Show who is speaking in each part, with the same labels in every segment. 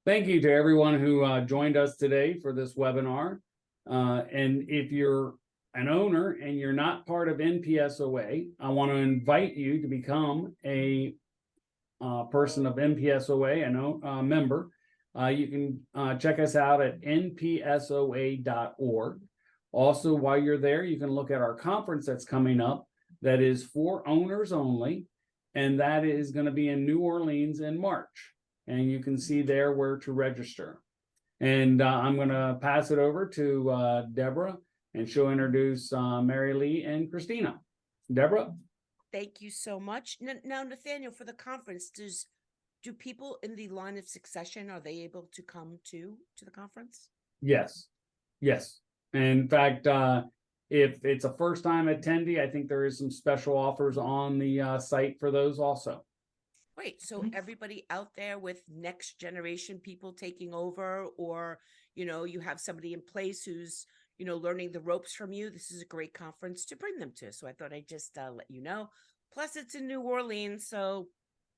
Speaker 1: Thank you to everyone who joined us today for this webinar. And if you're an owner and you're not part of NPSOA, I want to invite you to become a person of NPSOA, a member. You can check us out at npsoa.org. Also, while you're there, you can look at our conference that's coming up that is for owners only, and that is going to be in New Orleans in March. And you can see there where to register. And I'm going to pass it over to Deborah, and she'll introduce Marilee and Christina. Deborah?
Speaker 2: Thank you so much. Now, Nathaniel, for the conference, do people in the line of succession, are they able to come to the conference?
Speaker 1: Yes. In fact, if it's a first-time attendee, I think there is some special offers on the site for those also.
Speaker 2: Great. So everybody out there with next generation people taking over, or, you have somebody in place who's, learning the ropes from you, this is a great conference to bring them to. So I thought I'd just let you know. Plus, it's in New Orleans, so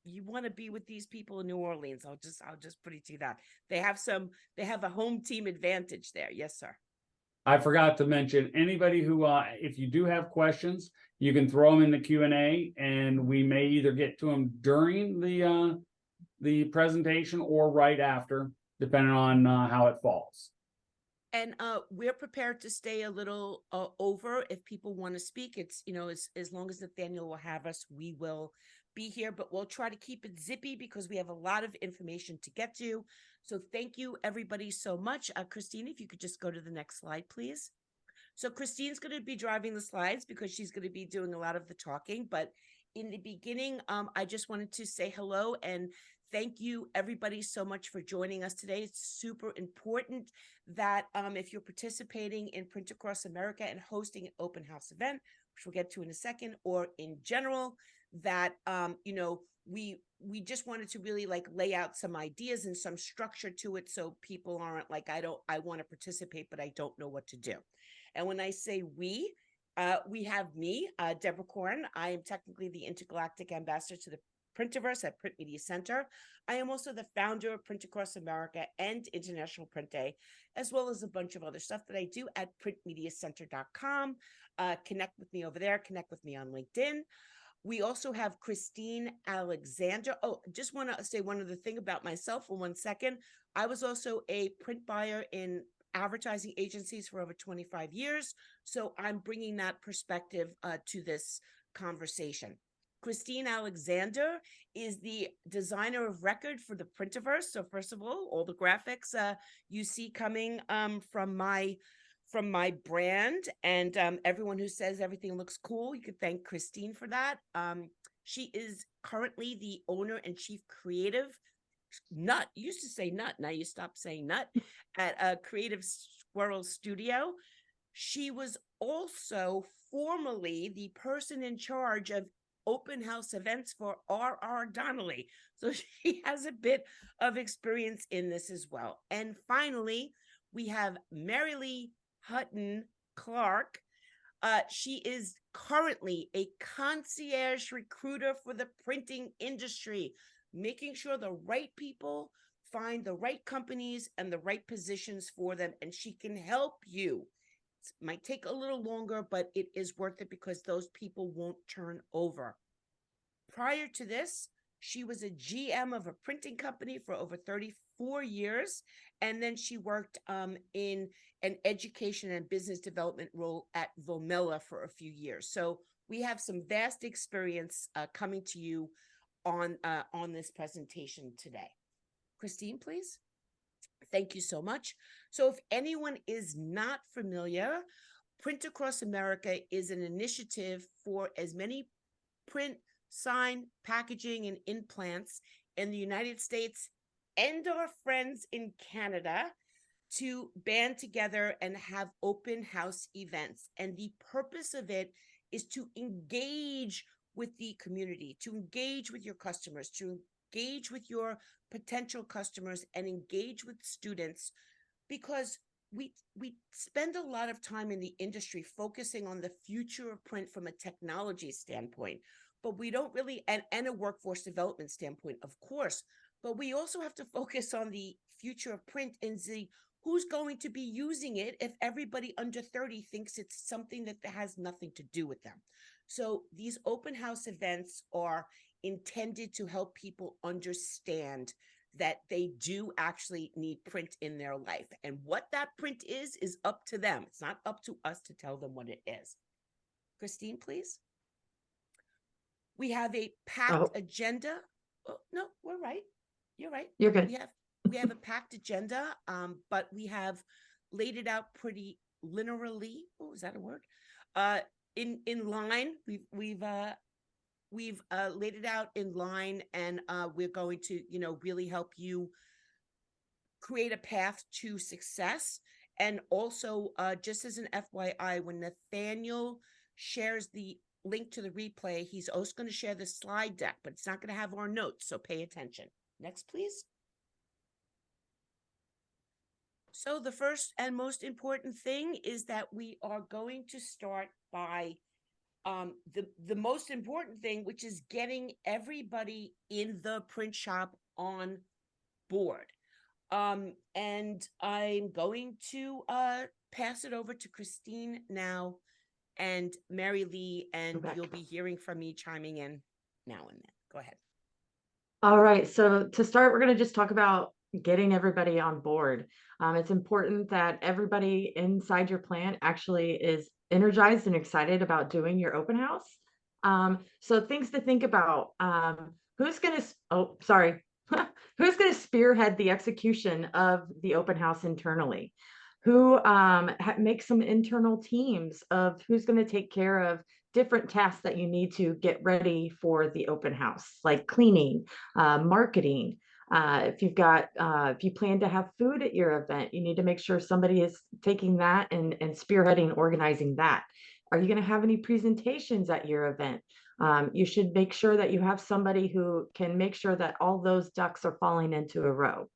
Speaker 2: you want to be with these people in New Orleans. I'll just put it to you that they have a home team advantage there. Yes, sir.
Speaker 1: I forgot to mention, anybody who, if you do have questions, you can throw them in the Q&A, and we may either get to them during the presentation or right after, depending on how it falls.
Speaker 2: And we're prepared to stay a little over if people want to speak. It's, as long as Nathaniel will have us, we will be here, but we'll try to keep it zippy because we have a lot of information to get to. So thank you, everybody, so much. Christine, if you could just go to the next slide, please. So Christine's going to be driving the slides because she's going to be doing a lot of the talking. But in the beginning, I just wanted to say hello and thank you, everybody, so much for joining us today. It's super important that if you're participating in Print Across America and hosting an open house event, which we'll get to in a second, or in general, that we just wanted to really lay out some ideas and some structure to it, so people aren't like, I want to participate, but I don't know what to do. And when I say we have me, Deborah Corn. I am technically the intergalactic ambassador to the Printiverse at Print Media Centr. I am also the founder of Print Across America and International Print Day, as well as a bunch of other stuff that I do at printmediacentr.com. Connect with me over there. Connect with me on LinkedIn. We also have Christine Alexander. Oh, just want to say one other thing about myself for 1 second. I was also a print buyer in advertising agencies for over 25 years. So I'm bringing that perspective to this conversation. Christine Alexander is the designer of record for the Printiverse. So first of all the graphics you see coming from my brand, and everyone who says everything looks cool, you could thank Christine for that. She is currently the owner and chief creative nut. You used to say nut, now you stopped saying nut, at a Creative Squirrel studio. She was also formerly the person in charge of open house events for R.R. Donnelley. So she has a bit of experience in this as well. And finally, we have Marilee Hutton Clark. She is currently a concierge recruiter for the printing industry, making sure the right people find the right companies and the right positions for them, and she can help you. It might take a little longer, but it is worth it because those people won't turn over. Prior to this, she was a GM of a printing company for over 34 years, and then she worked in an education and business development role at Vomela for a few years. So we have some vast experience coming to you on this presentation today. Christine, please. Thank you so much. So if anyone is not familiar, Print Across America is an initiative for as many print, sign, packaging, and implants in the United States and our friends in Canada to band together and have open house events. And the purpose of it is to engage with the community, to engage with your customers, to engage with your potential customers, and engage with students, because we spend a lot of time in the industry focusing on the future of print from a technology standpoint, but we don't really, and a workforce development standpoint, of course, but we also have to focus on the future of print and see who's going to be using it if everybody under 30 thinks it's something that has nothing to do with them. So these open house events are intended to help people understand that they do actually need print in their life. And what that print is up to them. It's not up to us to tell them what it is. Christine, please. We have a packed agenda. Oh, no, we're right. You're right.
Speaker 3: You're good.
Speaker 2: We have a packed agenda, but we have laid it out pretty linearly. Oh, is that a word? In line. We've laid it out in line, and we're going to, really help you create a path to success. And also, just as an FYI, when Nathaniel shares the link to the replay, he's also going to share the slide deck, but it's not going to have our notes, so pay attention. Next, please. So the first and most important thing is that we are going to start by the most important thing, which is getting everybody in the print shop on board. And I'm going to pass it over to Christine now and Marilee, and you'll be hearing from me chiming in now and then. Go ahead.
Speaker 3: All right. So to start, we're going to just talk about getting everybody on board. It's important that everybody inside your plant actually is energized and excited about doing your open house. So things to think about. Who's going to spearhead the execution of the open house internally? Who make some internal teams of who's going to take care of different tasks that you need to get ready for the open house, like cleaning, marketing. If you plan to have food at your event, you need to make sure somebody is taking that and spearheading, organizing that. Are you going to have any presentations at your event? You should make sure that you have somebody who can make sure that all those ducks are falling into a row.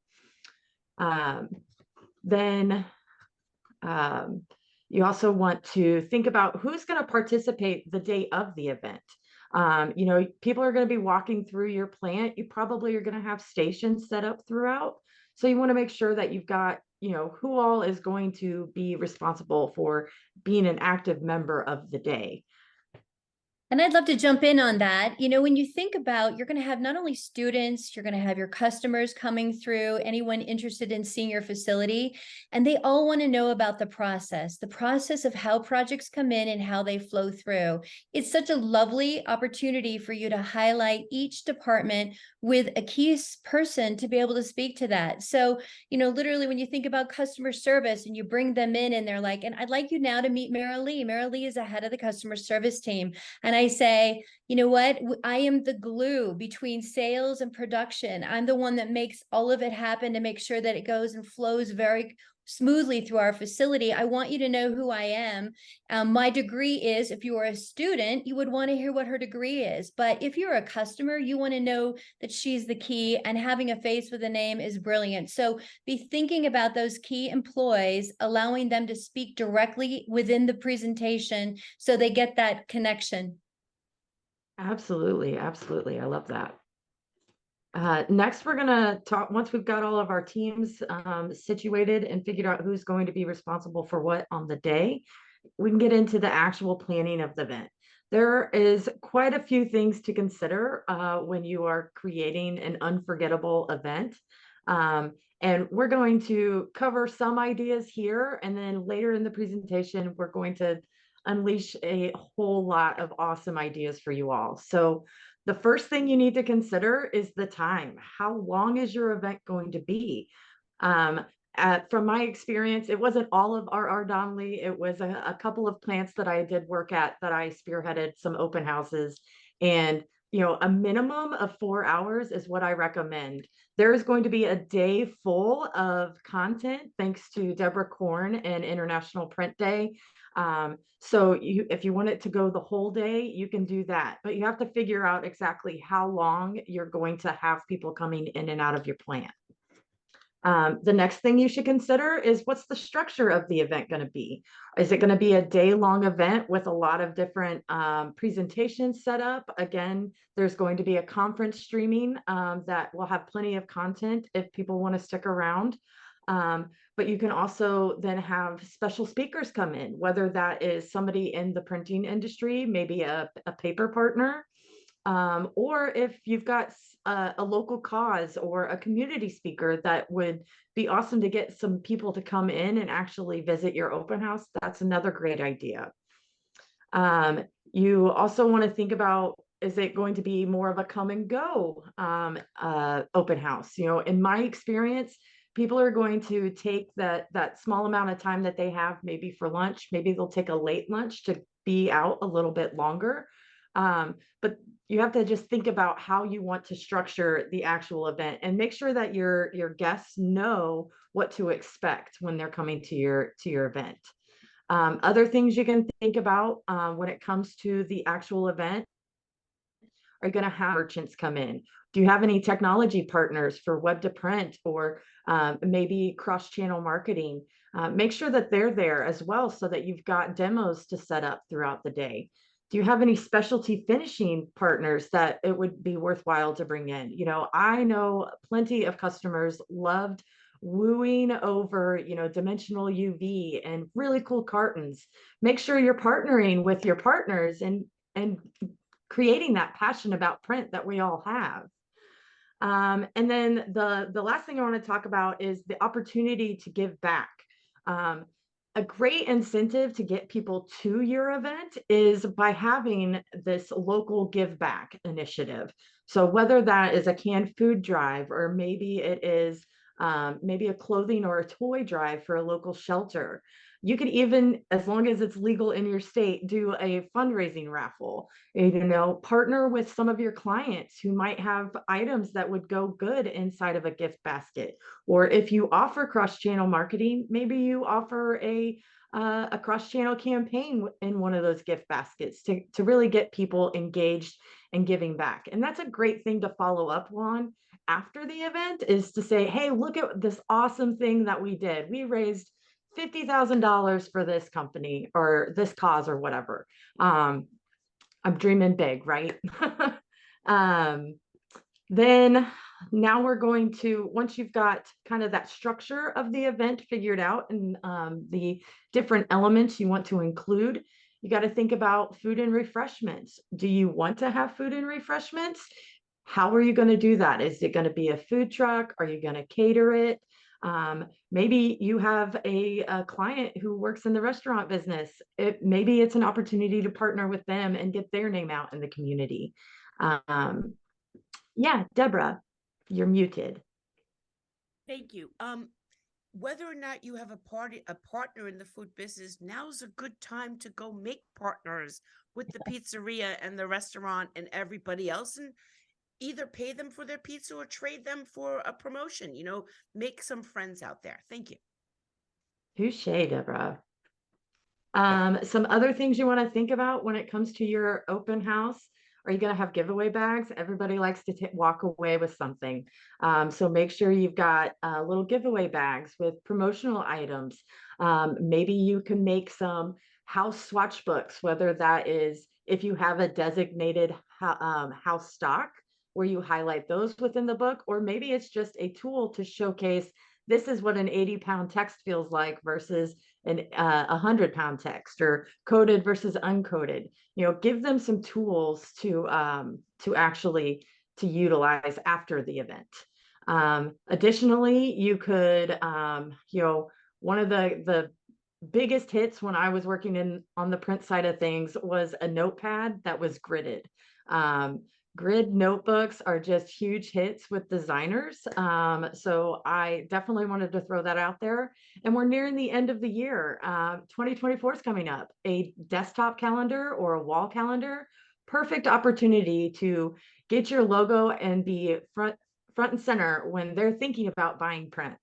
Speaker 3: Then you also want to think about who's going to participate the day of the event. People are going to be walking through your plant. You probably are going to have stations set up throughout. So you want to make sure that you've got, who all is going to be responsible for being an active member of the day.
Speaker 4: And I'd love to jump in on that. When you think about, you're going to have not only students, you're going to have your customers coming through, anyone interested in seeing your facility, and they all want to know about the process of how projects come in and how they flow through. It's such a lovely opportunity for you to highlight each department with a key person to be able to speak to that. So, literally when you think about customer service and you bring them in and they're like, and I'd like you now to meet Marilee. Marilee is the head of the customer service team. And I say, you know what? I am the glue between sales and production. I'm the one that makes all of it happen to make sure that it goes and flows very smoothly through our facility. I want you to know who I am. My degree is, if you are a student, you would want to hear what her degree is. But if you're a customer, you want to know that she's the key, and having a face with a name is brilliant. So be thinking about those key employees, allowing them to speak directly within the presentation so they get that connection.
Speaker 3: Absolutely. Absolutely. I love that. Next, we're going to talk, once we've got all of our teams situated and figured out who's going to be responsible for what on the day, we can get into the actual planning of the event. There is quite a few things to consider when you are creating an unforgettable event. And we're going to cover some ideas here, and then later in the presentation, we're going to unleash a whole lot of awesome ideas for you all. So the first thing you need to consider is the time. How long is your event going to be? From my experience, it wasn't all of R.R. Donnelly. It was a couple of plants that I did work at that I spearheaded some open houses. And, a minimum of 4 hours is what I recommend. There is going to be a day full of content thanks to Deborah Corn and International Print Day. So if you want it to go the whole day, you can do that, but you have to figure out exactly how long you're going to have people coming in and out of your plant. The next thing you should consider is, what's the structure of the event going to be? Is it going to be a day-long event with a lot of different presentations set up? Again, there's going to be a conference streaming that will have plenty of content if people want to stick around. But you can also then have special speakers come in, whether that is somebody in the printing industry, maybe a paper partner, or if you've got a local cause or a community speaker that would be awesome to get some people to come in and actually visit your open house, that's another great idea. You also want to think about, is it going to be more of a come and go open house? You know, in my experience, people are going to take that small amount of time that they have, maybe for lunch, maybe they'll take a late lunch to be out a little bit longer. But you have to just think about how you want to structure the actual event, and make sure that your guests know what to expect when they're coming to your event. Other things you can think about when it comes to the actual event: are you going to have merchants come in? Do you have any technology partners for web to print, or maybe cross-channel marketing? Make sure that they're there as well, so that you've got demos to set up throughout the day. Do you have any specialty finishing partners that it would be worthwhile to bring in? You know, I know plenty of customers loved wooing over, you know, dimensional UV and really cool cartons. Make sure you're partnering with your partners and creating that passion about print that we all have. And then the last thing I want to talk about is the opportunity to give back. A great incentive to get people to your event is by having this local give back initiative. So whether that is a canned food drive, or maybe it is maybe a clothing or a toy drive for a local shelter. You could even, as long as it's legal in your state, do a fundraising raffle. You know, partner with some of your clients who might have items that would go good inside of a gift basket. Or if you offer cross-channel marketing, maybe you offer a cross-channel campaign in one of those gift baskets to really get people engaged and giving back. And that's a great thing to follow up on after the event, is to say, hey, look at this awesome thing that we did. We raised $50,000 for this company or this cause or whatever. I'm dreaming big, right? Then now we're going to, once you've got kind of that structure of the event figured out, and the different elements you want to include, you got to think about food and refreshments. Do you want to have food and refreshments? How are you going to do that? Is it going to be a food truck? Are you going to cater it? Maybe you have a client who works in the restaurant business. Maybe it's an opportunity to partner with them and get their name out in the community. Yeah, Deborah, you're muted.
Speaker 2: Thank you. Whether or not you have a partner in the food business, now's a good time to go make partners with the pizzeria and the restaurant and everybody else, and either pay them for their pizza or trade them for a promotion. You know, make some friends out there. Thank you.
Speaker 3: Touche, Deborah. Some other things you want to think about when it comes to your open house: are you going to have giveaway bags? Everybody likes to walk away with something. So make sure you've got little giveaway bags with promotional items. Maybe you can make some house swatch books, whether that is if you have a designated house stock where you highlight those within the book, or maybe it's just a tool to showcase, this is what an 80-pound text feels like versus an 100-pound text, or coded versus uncoded. You know, give them some tools to actually to utilize after the event. Additionally, you could, you know, one of the biggest hits when I was working on the print side of things was a notepad that was gridded. Grid notebooks are just huge hits with designers. So I definitely wanted to throw that out there. And we're nearing the end of the year. 2024 is coming up. A desktop calendar or a wall calendar, perfect opportunity to get your logo and be front and center when they're thinking about buying print.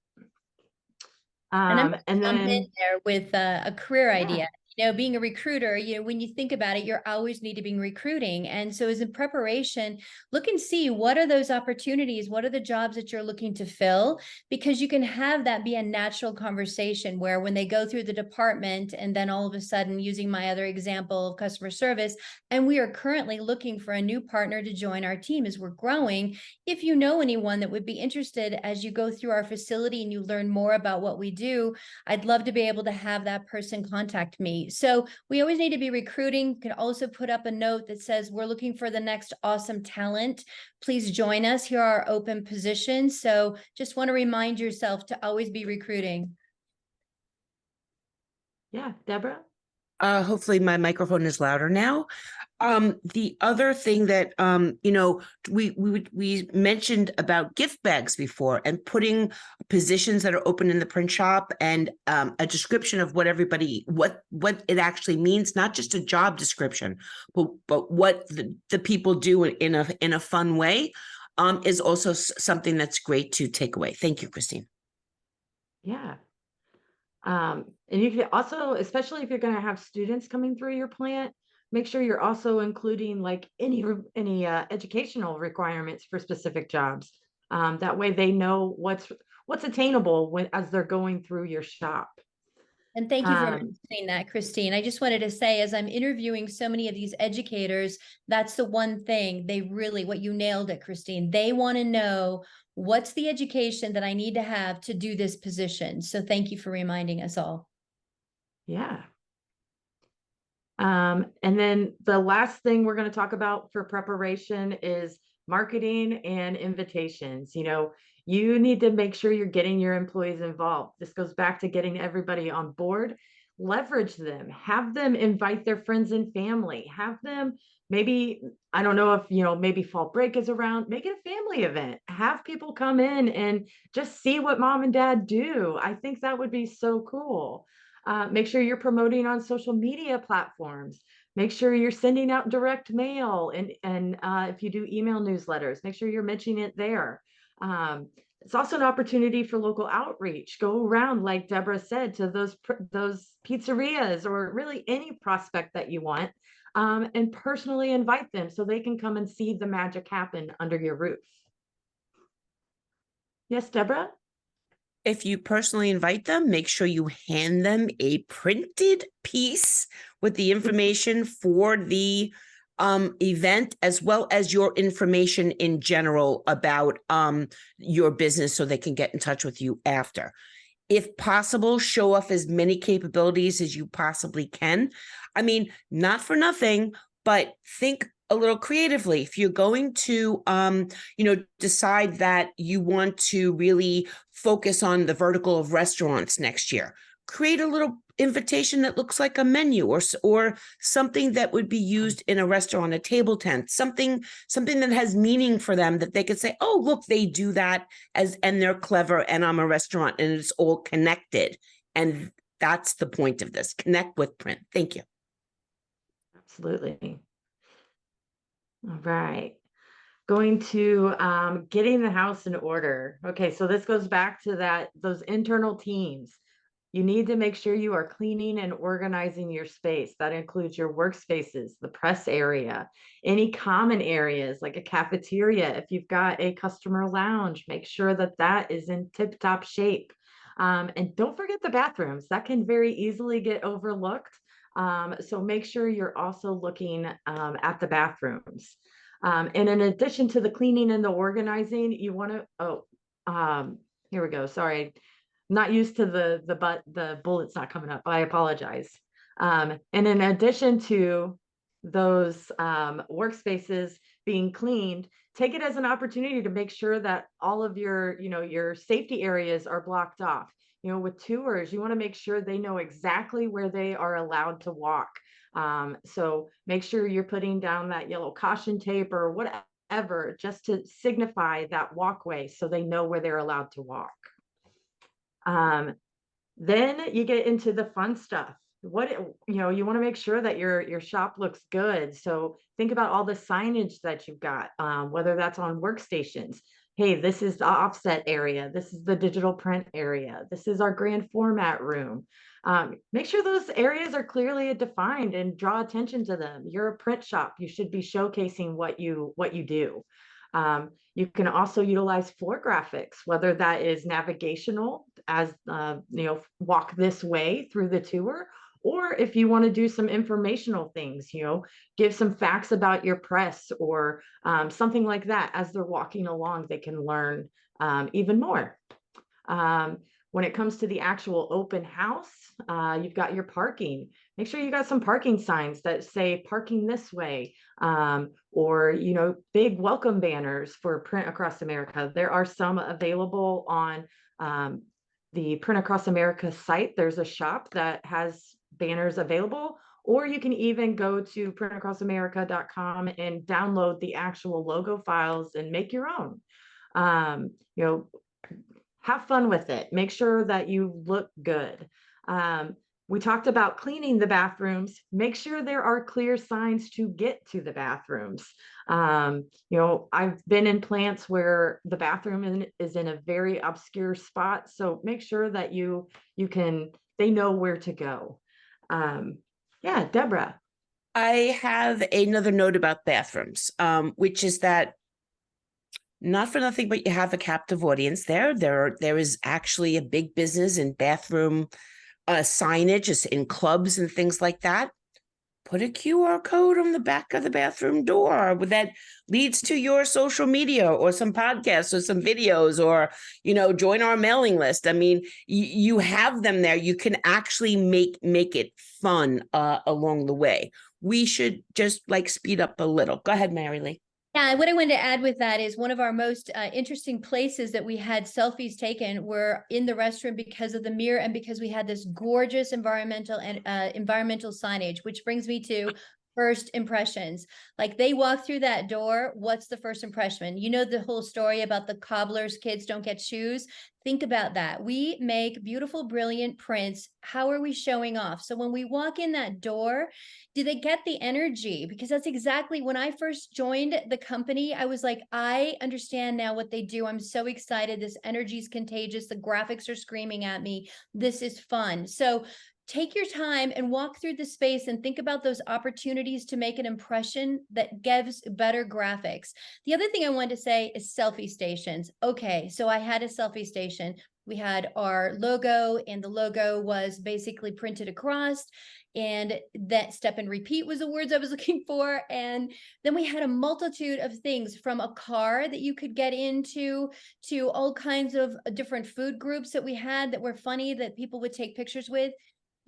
Speaker 4: And I'm
Speaker 3: And
Speaker 4: jump in
Speaker 3: then
Speaker 4: there with a career
Speaker 3: Yeah.
Speaker 4: idea. Being a recruiter, when you think about it, you're always need to be recruiting. And so as in preparation, look and see what are those opportunities, what are the jobs that you're looking to fill, because you can have that be a natural conversation where when they go through the department and then all of a sudden, using my other example of customer service, and we are currently looking for a new partner to join our team as we're growing. If you know anyone that would be interested as you go through our facility and you learn more about what we do, I'd love to be able to have that person contact me. So we always need to be recruiting. You can also put up a note that says, we're looking for the next awesome talent. Please join us. Here are our open positions. So just want to remind yourself to always be recruiting.
Speaker 3: Yeah, Deborah?
Speaker 2: Hopefully my microphone is louder now. The other thing that, we mentioned about gift bags before, and putting positions that are open in the print shop, and a description of what it actually means, not just a job description, but what the people do in a fun way, is also something that's great to take away. Thank you, Christine.
Speaker 3: Yeah. And you can also, especially if you're going to have students coming through your plant, make sure you're also including like any educational requirements for specific jobs. That way they know what's attainable as they're going through your shop.
Speaker 4: And thank you for mentioning that, Christine. I just wanted to say, as I'm interviewing so many of these educators, that's the one thing what you nailed it, Christine. They want to know, what's the education that I need to have to do this position? So thank you for reminding us all.
Speaker 3: Yeah. And then the last thing we're going to talk about for preparation is marketing and invitations. You need to make sure you're getting your employees involved. This goes back to getting everybody on board. Leverage them, have them invite their friends and family, have them maybe, I don't know if, maybe fall break is around, make it a family event, have people come in and just see what mom and dad do. I think that would be so cool. Make sure you're promoting on social media platforms. Make sure you're sending out direct mail, and if you do email newsletters, make sure you're mentioning it there. It's also an opportunity for local outreach. Go around, like Deborah said, to those pizzerias or really any prospect that you want, and personally invite them so they can come and see the magic happen under your roof. Yes, Deborah?
Speaker 2: If you personally invite them, make sure you hand them a printed piece with the information for the event, as well as your information in general about your business, so they can get in touch with you after. If possible, show off as many capabilities as you possibly can. I mean, not for nothing, but think a little creatively. If you're going to, decide that you want to really focus on the vertical of restaurants next year, create a little invitation that looks like a menu, or something that would be used in a restaurant, a table tent, something that has meaning for them, that they could say, oh, look, they do that, and they're clever, and I'm a restaurant, and it's all connected. And that's the point of this. Connect with print. Thank you.
Speaker 3: Absolutely. All right. Going to getting the house in order. Okay, so this goes back to those internal teams. You need to make sure you are cleaning and organizing your space. That includes your workspaces, the press area, any common areas like a cafeteria. If you've got a customer lounge, make sure that is in tip-top shape. And don't forget the bathrooms. That can very easily get overlooked. So make sure you're also looking at the bathrooms. And in addition to the cleaning and the organizing, you want to, here we go. Sorry, not used to the bullet's not coming up. I apologize. And in addition to those workspaces being cleaned, take it as an opportunity to make sure that all of your safety areas are blocked off. With tours, you want to make sure they know exactly where they are allowed to walk. So make sure you're putting down that yellow caution tape or whatever, just to signify that walkway so they know where they're allowed to walk. Then you get into the fun stuff. you want to make sure that your shop looks good. So think about all the signage that you've got, whether that's on workstations. Hey, this is the offset area. This is the digital print area. This is our grand format room. Make sure those areas are clearly defined and draw attention to them. You're a print shop. You should be showcasing what you do. You can also utilize floor graphics, whether that is navigational as, walk this way through the tour, or if you want to do some informational things, give some facts about your press or something like that. As they're walking along, they can learn even more. When it comes to the actual open house, you've got your parking. Make sure you got some parking signs that say parking this way, or, big welcome banners for Print Across America. There are some available on the Print Across America site. There's a shop that has banners available, or you can even go to printacrossamerica.com and download the actual logo files and make your own. Have fun with it. Make sure that you look good. We talked about cleaning the bathrooms. Make sure there are clear signs to get to the bathrooms. I've been in plants where the bathroom is in a very obscure spot. So make sure that they know where to go. Deborah.
Speaker 2: I have another note about bathrooms, which is that, not for nothing, but you have a captive audience there. There is actually a big business in bathroom signage in clubs and things like that. Put a QR code on the back of the bathroom door that leads to your social media or some podcasts or some videos, or, join our mailing list. I mean, you have them there. You can actually make it fun along the way. We should just speed up a little. Go ahead, Marilee.
Speaker 4: Yeah, what I wanted to add with that is one of our most interesting places that we had selfies taken were in the restroom because of the mirror and because we had this gorgeous environmental signage, which brings me to first impressions. Like, they walk through that door, what's the first impression? You know the whole story about the cobbler's kids don't get shoes. Think about that. We make beautiful, brilliant prints. How are we showing off? So when we walk in that door, do they get the energy? Because that's exactly when I first joined the company, I was like, I understand now what they do. I'm so excited. This energy is contagious. The graphics are screaming at me. This is fun. So take your time and walk through the space and think about those opportunities to make an impression that gives better graphics. The other thing I wanted to say is selfie stations. Okay, so I had a selfie station. We had our logo, and the logo was basically printed across, and that step and repeat was the words I was looking for. And then we had a multitude of things, from a car that you could get into to all kinds of different food groups that we had that were funny that people would take pictures with.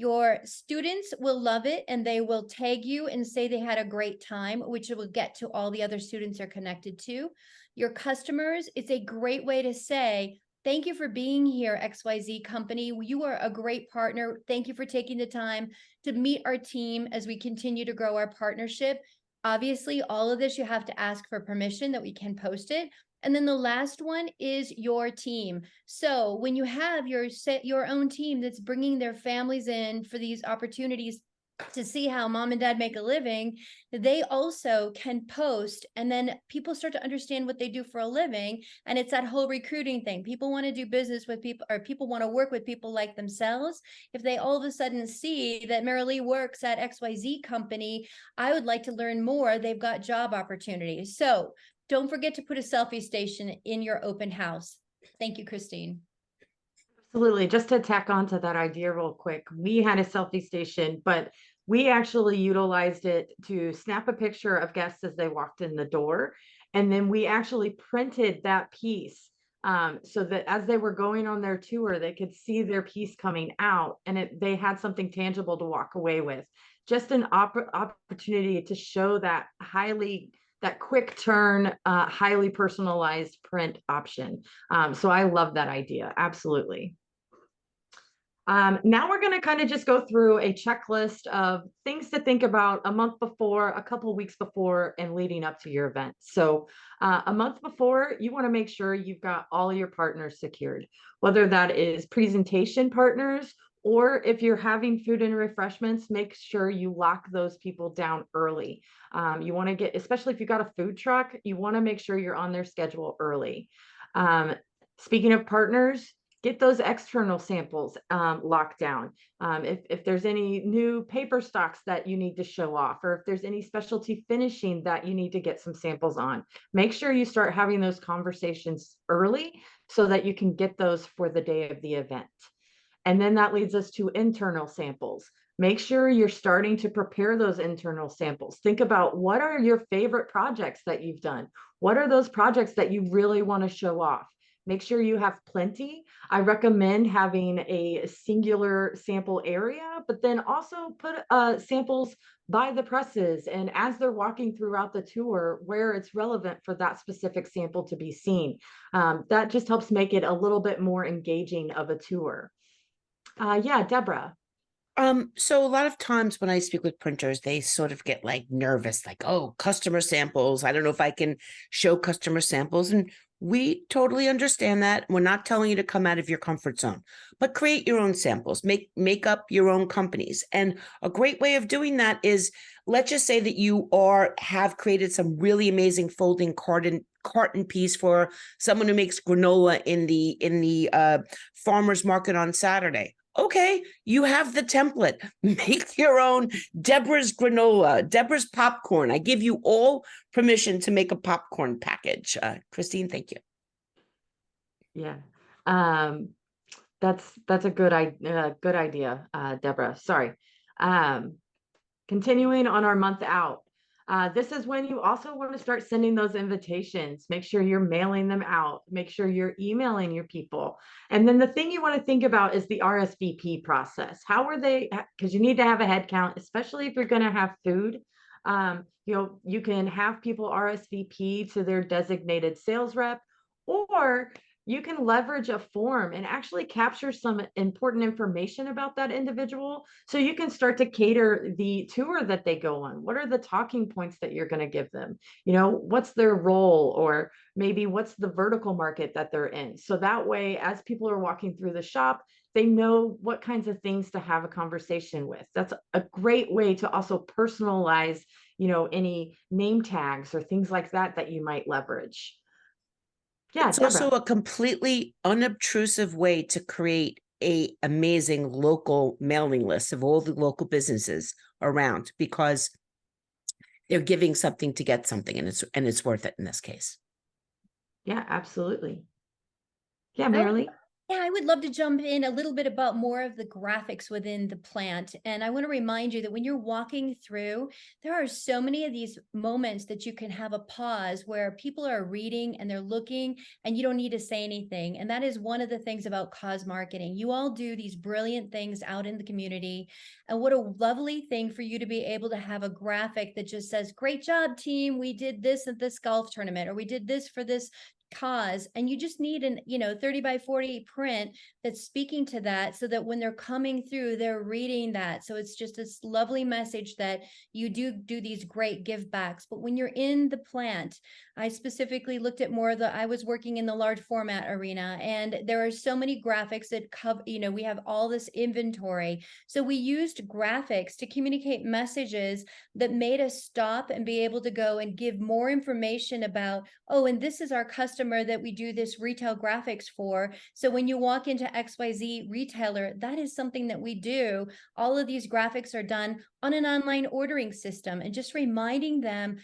Speaker 4: Your students will love it, and they will tag you and say they had a great time, which will get to all the other students they're connected to. Your customers, it's a great way to say, thank you for being here, XYZ company. You are a great partner. Thank you for taking the time to meet our team as we continue to grow our partnership. Obviously, all of this, you have to ask for permission that we can post it. And then the last one is your team. So when you have your own team that's bringing their families in for these opportunities to see how mom and dad make a living, they also can post, and then people start to understand what they do for a living. And it's that whole recruiting thing. People want to do business with people, or people want to work with people like themselves. If they all of a sudden see that Marilee works at XYZ company, I would like to learn more. They've got job opportunities. So don't forget to put a selfie station in your open house. Thank you, Christine.
Speaker 3: Absolutely. Just to tack on to that idea real quick, we had a selfie station, but we actually utilized it to snap a picture of guests as they walked in the door. And then we actually printed that piece so that as they were going on their tour, they could see their piece coming out, and they had something tangible to walk away with. Just an opportunity to show that quick turn, highly personalized print option. So I love that idea. Absolutely. Now we're going to kind of just go through a checklist of things to think about a month before, a couple of weeks before, and leading up to your event. So a month before, you want to make sure you've got all your partners secured, whether that is presentation partners Or if you're having food and refreshments, make sure you lock those people down early. You want to get, especially if you got a food truck, you want to make sure you're on their schedule early. Speaking of partners, get those external samples locked down. If there's any new paper stocks that you need to show off, or if there's any specialty finishing that you need to get some samples on, make sure you start having those conversations early so that you can get those for the day of the event. And then that leads us to internal samples. Make sure you're starting to prepare those internal samples. Think about, what are your favorite projects that you've done? What are those projects that you really want to show off? Make sure you have plenty. I recommend having a singular sample area, but then also put samples by the presses and as they're walking throughout the tour where it's relevant for that specific sample to be seen. That just helps make it a little bit more engaging of a tour. Yeah, Deborah.
Speaker 2: So a lot of times when I speak with printers, they sort of get like nervous, like, oh, customer samples. I don't know if I can show customer samples. And we totally understand that. We're not telling you to come out of your comfort zone, but create your own samples, make up your own companies. And a great way of doing that is, let's just say that you have created some really amazing folding carton piece for someone who makes granola in the farmer's market on Saturday. Okay, you have the template. Make your own Deborah's granola, Deborah's popcorn. I give you all permission to make a popcorn package. Christine, thank you.
Speaker 3: Yeah, that's a good idea, Deborah. Sorry. Continuing on our month out. This is when you also want to start sending those invitations. Make sure you're mailing them out. Make sure you're emailing your people. And then the thing you want to think about is the RSVP process. How are they? Because you need to have a head count, especially if you're going to have food. You can have people RSVP to their designated sales rep, or you can leverage a form and actually capture some important information about that individual. So you can start to cater the tour that they go on. What are the talking points that you're going to give them? What's their role, or maybe what's the vertical market that they're in? So that way, as people are walking through the shop, they know what kinds of things to have a conversation with. That's a great way to also personalize, any name tags or things like that you might leverage. Yeah,
Speaker 2: it's
Speaker 3: Deborah.
Speaker 2: also a completely unobtrusive way to create a amazing local mailing list of all the local businesses around, because they're giving something to get something, and it's worth it in this case.
Speaker 3: Yeah, absolutely. Yeah, Marilee.
Speaker 4: Yeah, I would love to jump in a little bit about more of the graphics within the plant. And I want to remind you that when you're walking through, there are so many of these moments that you can have a pause where people are reading and they're looking and you don't need to say anything. And that is one of the things about cause marketing. You all do these brilliant things out in the community. And what a lovely thing for you to be able to have a graphic that just says, great job, team. We did this at this golf tournament, or we did this for this cause, and you just need an 30 by 40 print that's speaking to that, so that when they're coming through, they're reading that. So it's just this lovely message that you do these great give backs. But when you're in the plant, I specifically looked at more of I was working in the large format arena, and there are so many graphics that cover, we have all this inventory. So we used graphics to communicate messages that made us stop and be able to go and give more information about, oh, and this is our customer that we do this retail graphics for. So when you walk into XYZ retailer, that is something that we do. All of these graphics are done on an online ordering system, and just reminding them,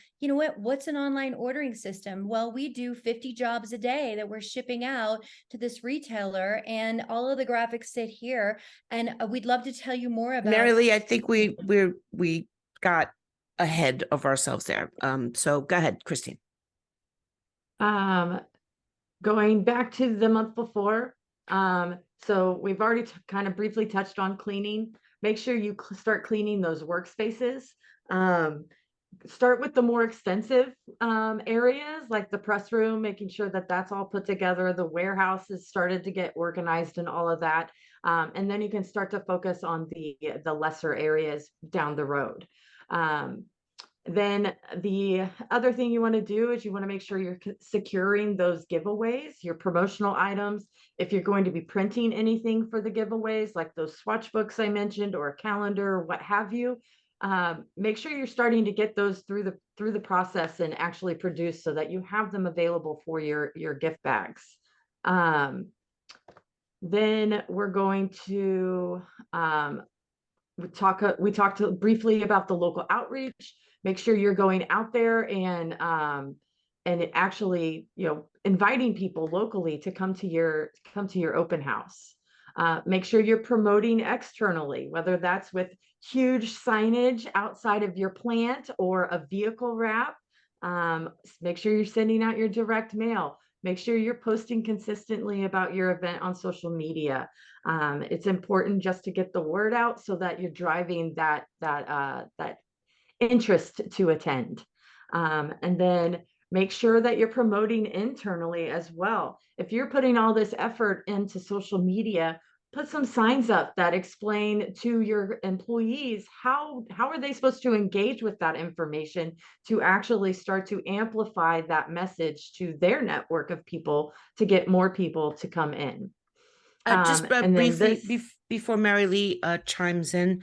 Speaker 4: what's an online ordering system? Well, we do 50 jobs a day that we're shipping out to this retailer, and all of the graphics sit here. And we'd love to tell you more about.
Speaker 2: Marilee, I think we got ahead of ourselves there. So go ahead, Christine.
Speaker 3: Going back to the month before, so we've already kind of briefly touched on cleaning. Make sure you start cleaning those workspaces. Start with the more extensive areas, like the press room, making sure that that's all put together. The warehouse has started to get organized and all of that. And then you can start to focus on the lesser areas down the road. Then the other thing you want to do is you want to make sure you're securing those giveaways, your promotional items. If you're going to be printing anything for the giveaways, like those swatch books I mentioned, or a calendar, or what have you, make sure you're starting to get those through the process and actually produce so that you have them available for your gift bags. Then we're going to we talked briefly about the local outreach. Make sure you're going out there and actually, inviting people locally to come to your open house. Make sure you're promoting externally, whether that's with huge signage outside of your plant or a vehicle wrap. Make sure you're sending out your direct mail. Make sure you're posting consistently about your event on social media. It's important just to get the word out so that you're driving that interest to attend. And then make sure that you're promoting internally as well. If you're putting all this effort into social media, put some signs up that explain to your employees how are they supposed to engage with that information to actually start to amplify that message to their network of people to get more people to come in.
Speaker 2: Just
Speaker 3: and then
Speaker 2: briefly,
Speaker 3: this-
Speaker 2: before Marilee chimes in,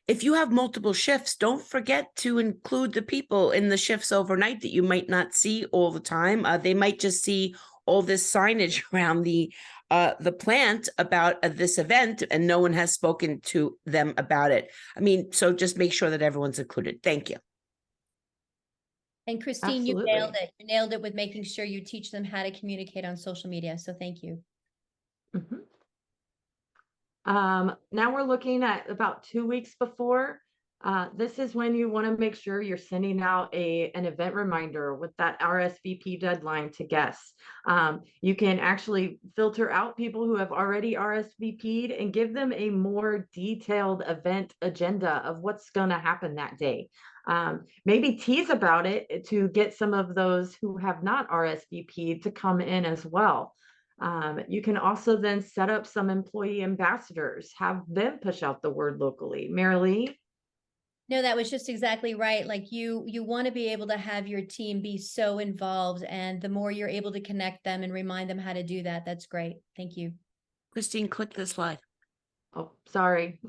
Speaker 2: if you have multiple shifts, don't forget to include the people in the shifts overnight that you might not see all the time. They might just see all this signage around the plant about this event, and no one has spoken to them about it. I mean, so just make sure that everyone's included. Thank you.
Speaker 4: And Christine, you
Speaker 3: Absolutely.
Speaker 4: nailed it. You nailed it with making sure you teach them how to communicate on social media. So thank you.
Speaker 3: Mhm. Now we're looking at about 2 weeks before. This is when you want to make sure you're sending out an event reminder with that RSVP deadline to guests. You can actually filter out people who have already RSVP'd and give them a more detailed event agenda of what's going to happen that day. Maybe tease about it to get some of those who have not RSVP'd to come in as well. You can also then set up some employee ambassadors, have them push out the word locally. Marilee?
Speaker 4: No, that was just exactly right. Like you want to be able to have your team be so involved, and the more you're able to connect them and remind them how to do that, that's great. Thank you.
Speaker 2: Christine, click the slide.
Speaker 3: Oh, sorry.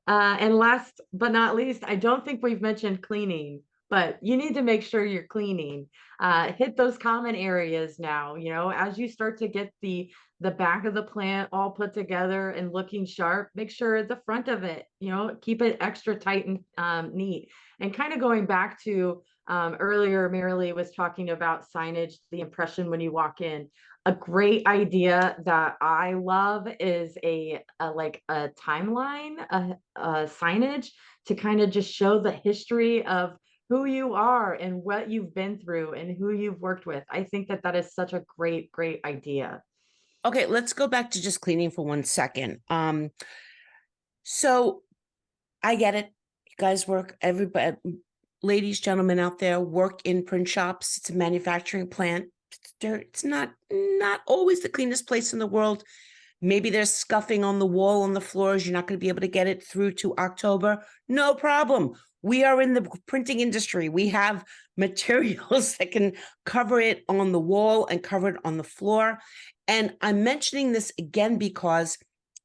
Speaker 3: And last but not least, I don't think we've mentioned cleaning, but you need to make sure you're cleaning. Hit those common areas now, as you start to get the back of the plant all put together and looking sharp, make sure the front of it, keep it extra tight and neat. And kind of going back to earlier, Marilee was talking about signage, the impression when you walk in. A great idea that I love is a timeline, a signage to kind of just show the history of who you are and what you've been through and who you've worked with. I think that is such a great idea.
Speaker 2: Okay, let's go back to just cleaning for 1 second. So I get it. You guys work, everybody, ladies, gentlemen out there, work in print shops. It's a manufacturing plant. It's not always the cleanest place in the world. Maybe there's scuffing on the wall, on the floors. You're not going to be able to get it through to October. No problem. We are in the printing industry. We have materials that can cover it on the wall and cover it on the floor. And I'm mentioning this again because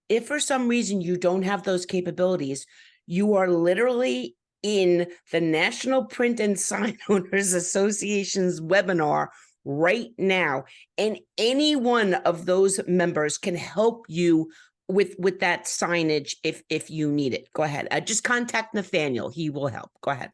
Speaker 2: if for some reason you don't have those capabilities, you are literally in the National Print and Sign Owners Association's webinar right now, and any one of those members can help you with that signage if you need it. Go ahead. Just contact Nathaniel. He will help. Go ahead.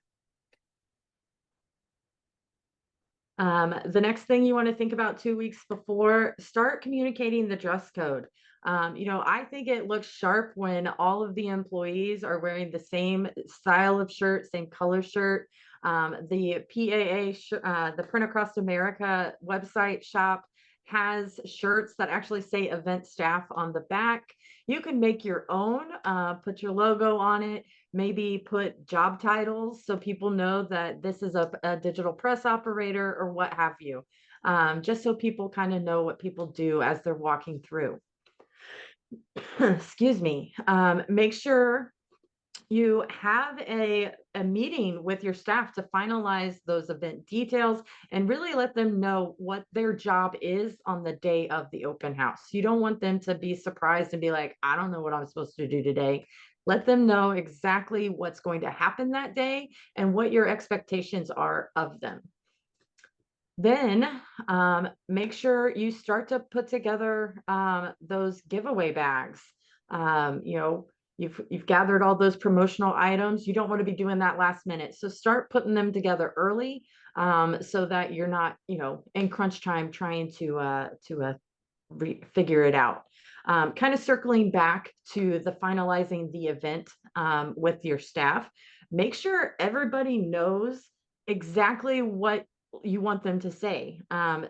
Speaker 3: The next thing you want to think about 2 weeks before, start communicating the dress code. I think it looks sharp when all of the employees are wearing the same style of shirt, same color shirt. The PAA, the Print Across America website shop has shirts that actually say event staff on the back. You can make your own, put your logo on it, maybe put job titles so people know that this is a digital press operator or what have you, just so people kind of know what people do as they're walking through. Excuse me. Make sure you have a meeting with your staff to finalize those event details and really let them know what their job is on the day of the open house. You don't want them to be surprised and be like, I don't know what I'm supposed to do today. Let them know exactly what's going to happen that day and what your expectations are of them. Then make sure you start to put together those giveaway bags. You know, you've gathered all those promotional items. You don't want to be doing that last minute. So start putting them together early so that you're not, you know, in crunch time trying to figure it out. Kind of circling back to the finalizing the event with your staff, make sure everybody knows exactly what you want them to say.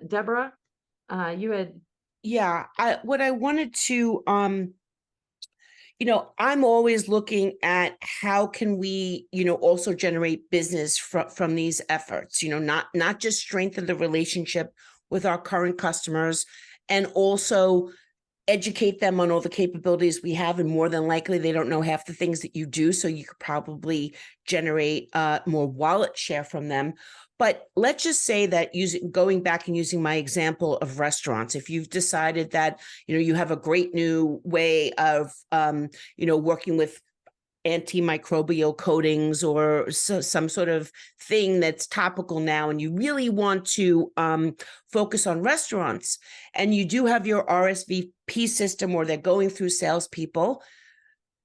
Speaker 3: Deborah, you had.
Speaker 2: Yeah, what I wanted to you know, I'm always looking at how can we, you know, also generate business from these efforts, you know, not just strengthen the relationship with our current customers and also educate them on all the capabilities we have. And more than likely, they don't know half the things that you do. So you could probably generate more wallet share from them. But let's just say that going back and using my example of restaurants, if you've decided that, you know, you have a great new way of, you know, working with antimicrobial coatings or some sort of thing that's topical now, and you really want to focus on restaurants, and you do have your RSVP system or they're going through salespeople,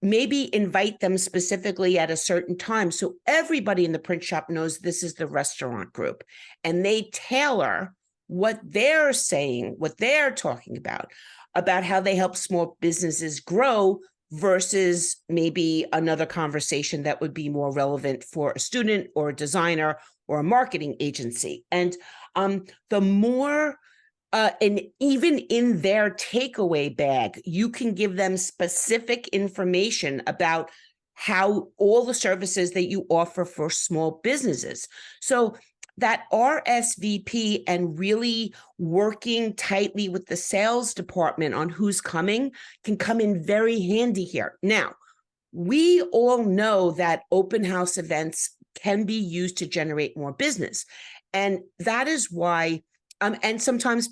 Speaker 2: maybe invite them specifically at a certain time so everybody in the print shop knows this is the restaurant group, and they tailor what they're saying, what they're talking about how they help small businesses grow versus maybe another conversation that would be more relevant for a student or a designer or a marketing agency. And the more and even in their takeaway bag, you can give them specific information about how all the services that you offer for small businesses. So that RSVP and really working tightly with the sales department on who's coming can come in very handy here. Now, we all know that open house events can be used to generate more business. And that is why, and sometimes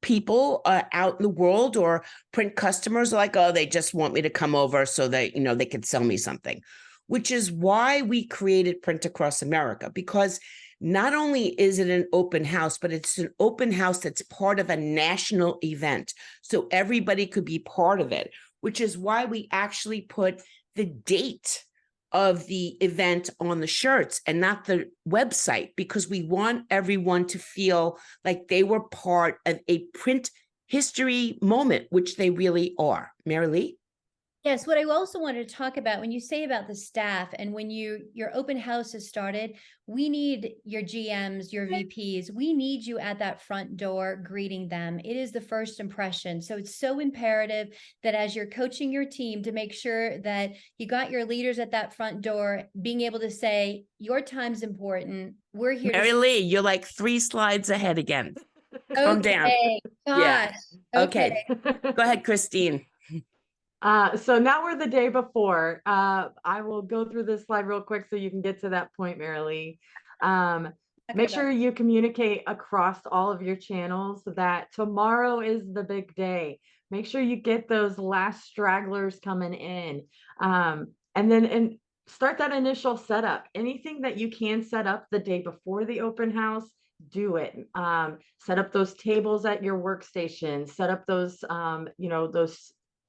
Speaker 2: people out in the world or print customers are like, oh, they just want me to come over so that, you know, they can sell me something, which is why we created Print Across America, because not only is it an open house, but it's an open house that's part of a national event. So everybody could be part of it, which is why we actually put the date of the event on the shirts and not the website, because we want everyone to feel like they were part of a print history moment, which they really are. Marilee?
Speaker 4: Yes, what I also wanted to talk about when you say about the staff and when your open house has started, we need your GMs, your VPs. We need you at that front door greeting them. It is the first impression. So it's so imperative that as you're coaching your team to make sure that you got your leaders at that front door, being able to say, your time's important. We're here.
Speaker 2: Marilee, you're like 3 slides ahead again. Calm down.
Speaker 4: Gosh.
Speaker 2: Yeah. Okay. Go ahead, Christine.
Speaker 3: So now we're the day before. I will go through this slide real quick so you can get to that point, Marilee. Make sure you communicate across all of your channels that tomorrow is the big day. Make sure you get those last stragglers coming in. And then start that initial setup. Anything that you can set up the day before the open house, do it. Set up those tables at your workstation, set up those, you know,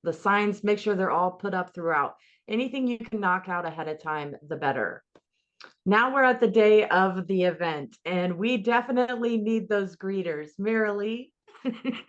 Speaker 3: the signs, make sure they're all put up throughout. Anything you can knock out ahead of time, the better. Now we're at the day of the event, and we definitely need those greeters. Marilee?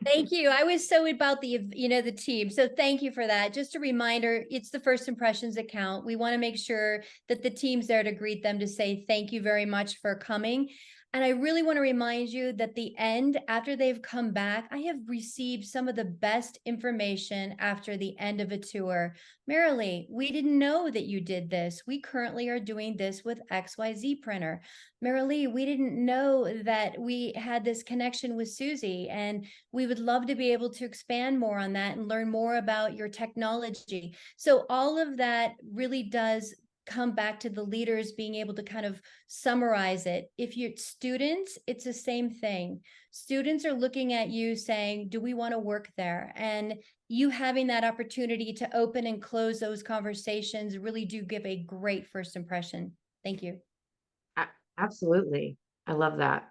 Speaker 4: Thank you. I was so about the team. So thank you for that. Just a reminder, it's the first impressions that count. We want to make sure that the team's there to greet them, to say thank you very much for coming. And I really want to remind you that the end, after they've come back, I have received some of the best information after the end of a tour. Marilee, we didn't know that you did this. We currently are doing this with XYZ printer. Marilee, we didn't know that we had this connection with Susie, and we would love to be able to expand more on that and learn more about your technology. So all of that really does come back to the leaders being able to kind of summarize it. If you're students, it's the same thing. Students are looking at you saying, do we want to work there? And you having that opportunity to open and close those conversations really do give a great first impression. Thank you.
Speaker 3: Absolutely. I love that.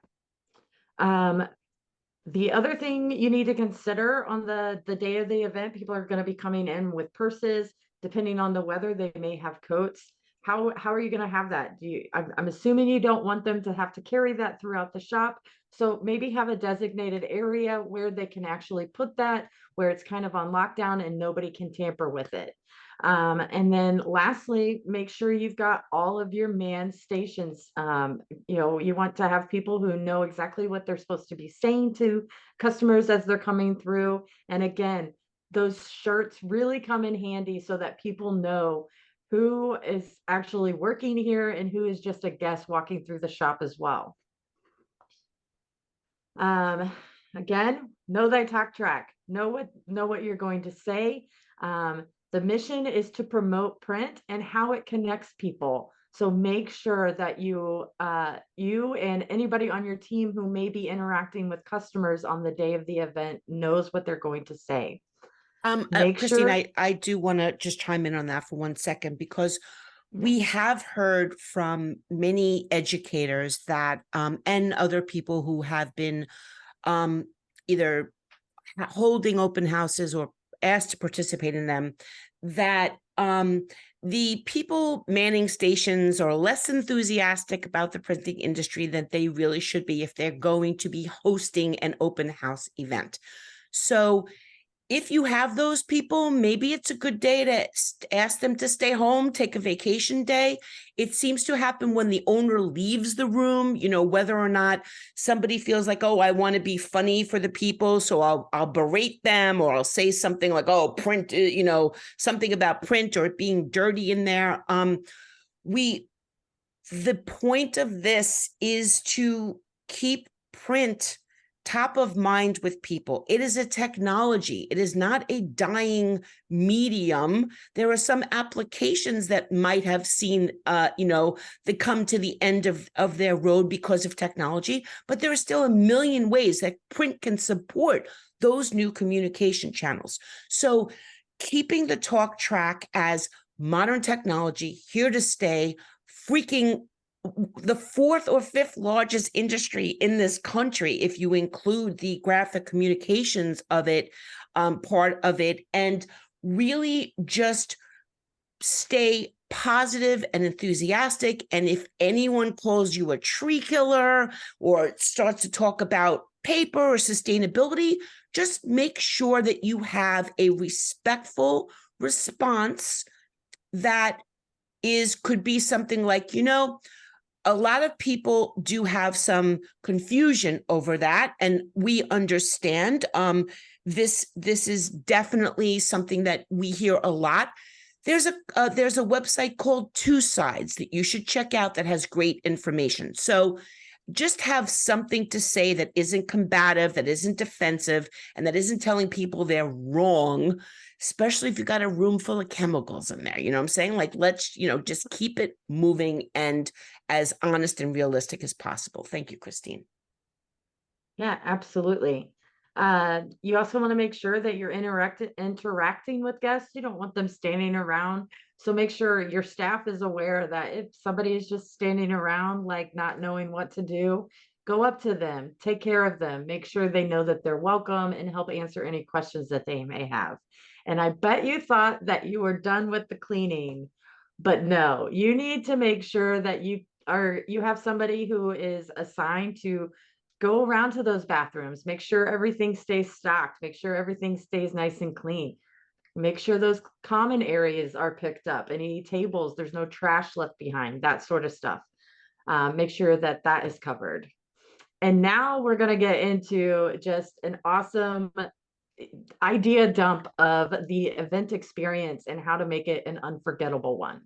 Speaker 3: The other thing you need to consider on the day of the event, people are going to be coming in with purses. Depending on the weather, they may have coats. How are you going to have that? I'm assuming you don't want them to have to carry that throughout the shop. So maybe have a designated area where they can actually put that, where it's kind of on lockdown and nobody can tamper with it. And then lastly, make sure you've got all of your manned stations. You want to have people who know exactly what they're supposed to be saying to customers as they're coming through. And again, those shirts really come in handy so that people know who is actually working here and who is just a guest walking through the shop as well. Again, know thy talk track. Know what you're going to say. The mission is to promote print and how it connects people. So make sure that you and anybody on your team who may be interacting with customers on the day of the event knows what they're going to say.
Speaker 2: Christine, I do want to just chime in on that for 1 second, because we have heard from many educators that and other people who have been either holding open houses or asked to participate in them, that the people manning stations are less enthusiastic about the printing industry than they really should be if they're going to be hosting an open house event. So if you have those people, maybe it's a good day to ask them to stay home, take a vacation day. It seems to happen when the owner leaves the room, whether or not somebody feels like, oh, I want to be funny for the people, so I'll berate them, or I'll say something like, oh, print, something about print or it being dirty in there. The point of this is to keep print top of mind with people. It is a technology. It is not a dying medium. There are some applications that might have seen, they come to the end of their road because of technology, but there are still a million ways that print can support those new communication channels. So keeping the talk track as modern technology, here to stay, freaking the 4th or 5th largest industry in this country, if you include the graphic communications of it, part of it, and really just stay positive and enthusiastic. And if anyone calls you a tree killer or starts to talk about paper or sustainability, just make sure that you have a respectful response that could be something like, a lot of people do have some confusion over that, and we understand. This is definitely something that we hear a lot. There's a website called Two Sides that you should check out that has great information. So just have something to say that isn't combative, that isn't defensive, and that isn't telling people they're wrong, especially if you've got a room full of chemicals in there. You know what I'm saying? Like, let's, just keep it moving and as honest and realistic as possible. Thank you, Christine.
Speaker 3: Yeah, absolutely. You also want to make sure that you're interacting with guests. You don't want them standing around. So make sure your staff is aware that if somebody is just standing around, like not knowing what to do, go up to them, take care of them, make sure they know that they're welcome, and help answer any questions that they may have. And I bet you thought that you were done with the cleaning, but no, you need to make sure that you have somebody who is assigned to go around to those bathrooms, make sure everything stays stocked, make sure everything stays nice and clean. Make sure those common areas are picked up, any tables, there's no trash left behind, that sort of stuff. Make sure that that is covered. And now we're going to get into just an awesome idea dump of the event experience and how to make it an unforgettable one.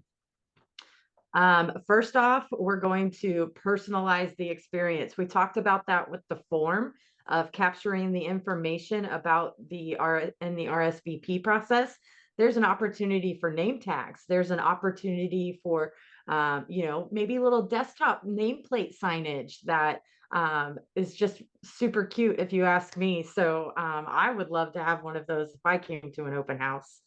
Speaker 3: First off, we're going to personalize the experience. We talked about that with the form of capturing the information about the RSVP process. there's an opportunity for name tags. There's an opportunity for, maybe little desktop nameplate signage that is just super cute, if you ask me. So I would love to have one of those if I came to an open house.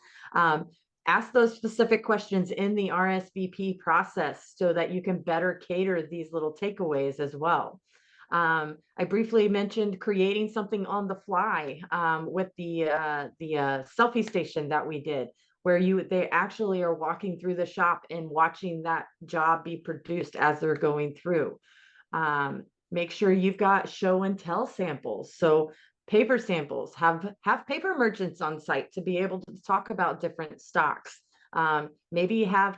Speaker 3: Ask those specific questions in the RSVP process so that you can better cater these little takeaways as well. I briefly mentioned creating something on the fly with the selfie station that we did, where they actually are walking through the shop and watching that job be produced as they're going through. Make sure you've got show and tell samples. So paper samples, have paper merchants on site to be able to talk about different stocks. Maybe have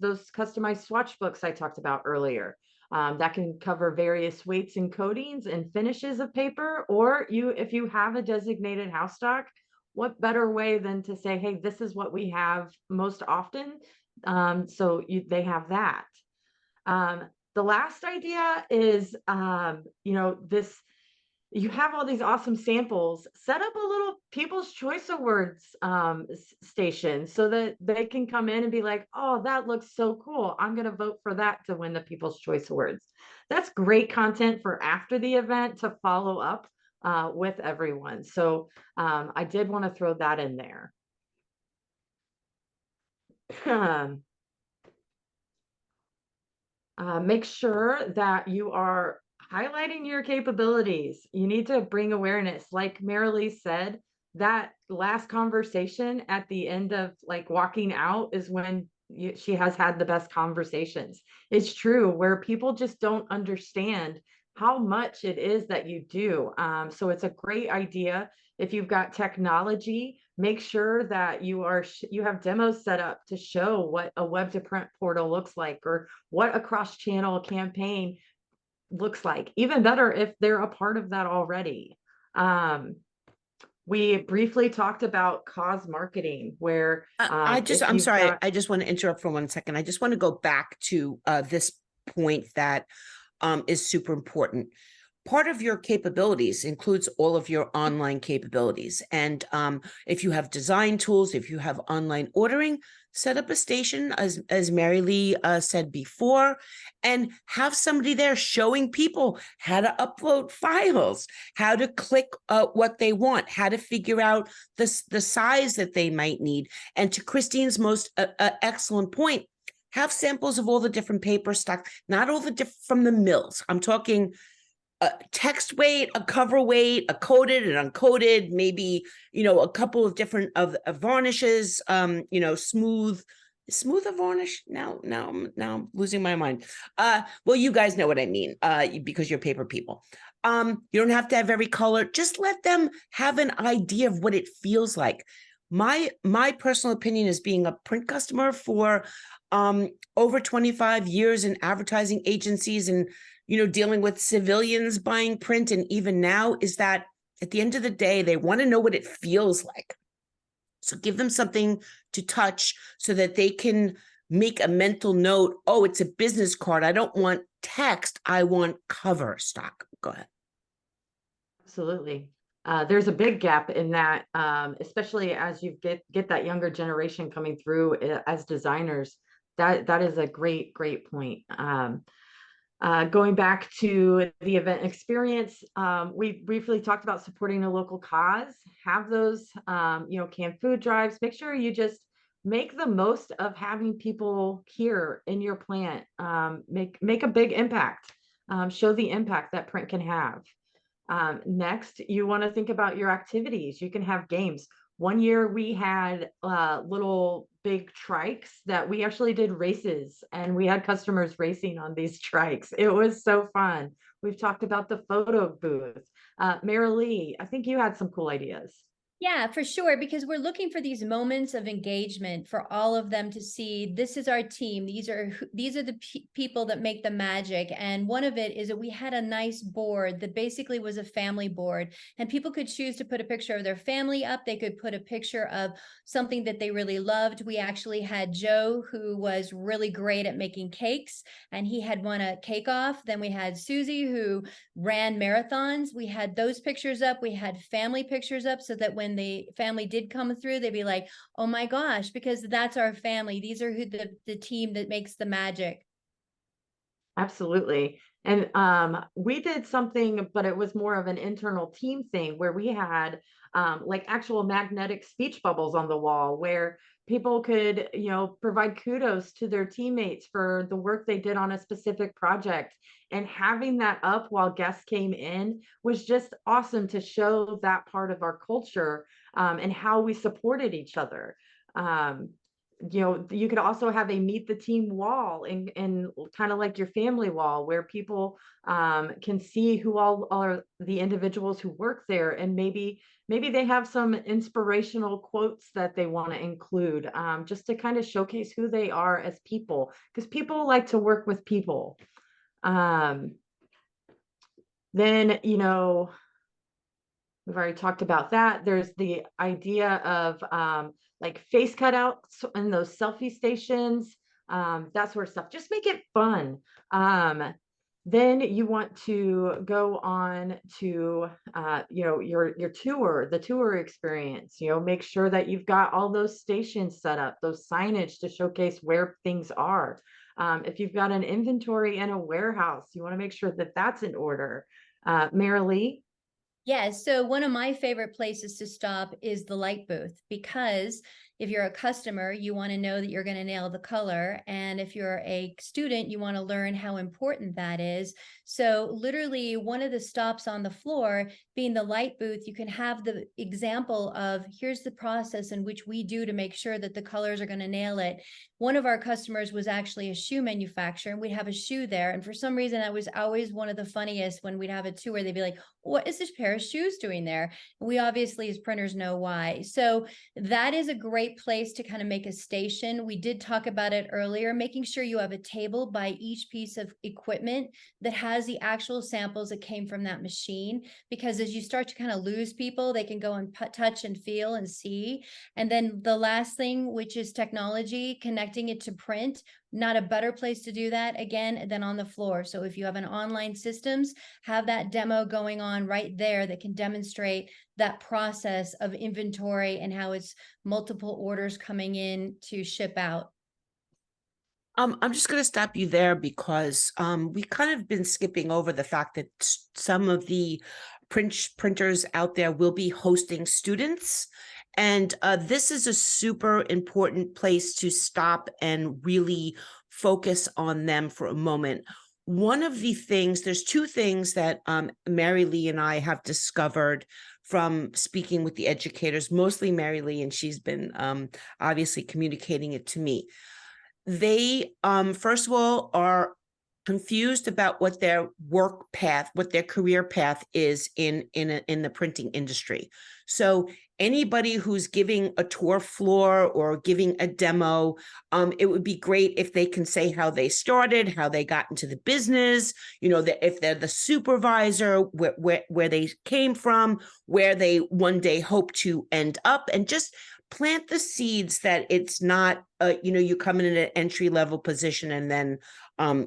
Speaker 3: those customized swatch books I talked about earlier. That can cover various weights and coatings and finishes of paper, or if you have a designated house stock, what better way than to say, hey, this is what we have most often. So they have that. The last idea is, you have all these awesome samples, set up a little People's Choice Awards station so that they can come in and be like, oh, that looks so cool. I'm going to vote for that to win the People's Choice Awards. That's great content for after the event to follow up with everyone. So I did want to throw that in there. Make sure that you are highlighting your capabilities. You need to bring awareness. Like Marilee said, that last conversation at the end of like walking out is when she has had the best conversations. It's true, where people just don't understand how much it is that you do. So it's a great idea. If you've got technology, make sure that you have demos set up to show what a web to print portal looks like, or what a cross-channel campaign looks like. Even better if they're a part of that already. We briefly talked about cause marketing, where
Speaker 2: I'm sorry, I just want to interrupt for 1 second. I just want to go back to this point that is super important. Part of your capabilities includes all of your online capabilities. And if you have design tools, if you have online ordering, set up a station, as Marilee said before, and have somebody there showing people how to upload files, how to click what they want, how to figure out the size that they might need. And to Christine's most excellent point, have samples of all the different paper stocks, not all the different from the mills. I'm talking a text weight, a cover weight, a coated and uncoated, maybe, a couple of different of varnishes, smooth a varnish. Now I'm losing my mind. Well, you guys know what I mean, because you're paper people. You don't have to have every color. Just let them have an idea of what it feels like. My personal opinion is, being a print customer for over 25 years in advertising agencies and dealing with civilians buying print, and even now, is that at the end of the day, they want to know what it feels like. So give them something to touch so that they can make a mental note. Oh, it's a business card. I don't want text. I want cover stock. Go ahead.
Speaker 3: Absolutely. There's a big gap in that, especially as you get that younger generation coming through as designers. That is a great point. Going back to the event experience, we briefly talked about supporting a local cause. Have those, canned food drives. Make sure you just make the most of having people here in your plant. Make a big impact. Show the impact that print can have. Next, you want to think about your activities. You can have games. One year we had little big trikes that we actually did races, and we had customers racing on these trikes. It was so fun. We've talked about the photo booth. Marilee, I think you had some cool ideas.
Speaker 4: Yeah, for sure, because we're looking for these moments of engagement for all of them to see, this is our team. These are the people that make the magic. And one of it is that we had a nice board that basically was a family board, and people could choose to put a picture of their family up. They could put a picture of something that they really loved. We actually had Joe, who was really great at making cakes, and he had won a cake off. Then we had Susie, who ran marathons. We had those pictures up. We had family pictures up, so that when when the family did come through, they'd be like, oh my gosh, because that's our family. These are who the team that makes the magic.
Speaker 3: Absolutely. And we did something, but it was more of an internal team thing where we had like actual magnetic speech bubbles on the wall where people could, provide kudos to their teammates for the work they did on a specific project. And having that up while guests came in was just awesome to show that part of our culture and how we supported each other. You could also have a meet the team wall and kind of like your family wall where people can see who all are the individuals who work there, and maybe they have some inspirational quotes that they want to include, just to kind of showcase who they are as people, because people like to work with people. Then we've already talked about that. There's the idea of like face cutouts in those selfie stations, that sort of stuff. Just make it fun. Then you want to go on to your tour, the tour experience. Make sure that you've got all those stations set up, those signage to showcase where things are. If you've got an inventory in a warehouse, you want to make sure that that's in order. Marilee?
Speaker 4: Yeah, so one of my favorite places to stop is the light booth, because if you're a customer, you want to know that you're going to nail the color. And if you're a student, you want to learn how important that is. So literally one of the stops on the floor being the light booth, you can have the example of here's the process in which we do to make sure that the colors are going to nail it. One of our customers was actually a shoe manufacturer, and we'd have a shoe there. And for some reason, that was always one of the funniest when we'd have a tour. They'd be like, what is this pair of shoes doing there? And we obviously as printers know why. So that is a great place to kind of make a station. We did talk about it earlier, making sure you have a table by each piece of equipment that has the actual samples that came from that machine. Because as you start to kind of lose people, they can go and touch and feel and see. And then the last thing, which is technology, connecting it to print. Not a better place to do that again than on the floor. So if you have an online systems, have that demo going on right there that can demonstrate that process of inventory and how it's multiple orders coming in to ship out.
Speaker 2: I'm just going to stop you there because we kind of been skipping over the fact that some of the printers out there will be hosting students. And this is a super important place to stop and really focus on them for a moment. One of the things, there's two things that Marilee and I have discovered from speaking with the educators, mostly Marilee, and she's been obviously communicating it to me. They, first of all, are confused about what their work path, what their career path is in the printing industry. So anybody who's giving a tour floor or giving a demo, it would be great if they can say how they started, how they got into the business, if they're the supervisor, where they came from, where they one day hope to end up, and just plant the seeds that it's not, you come in an entry level position and then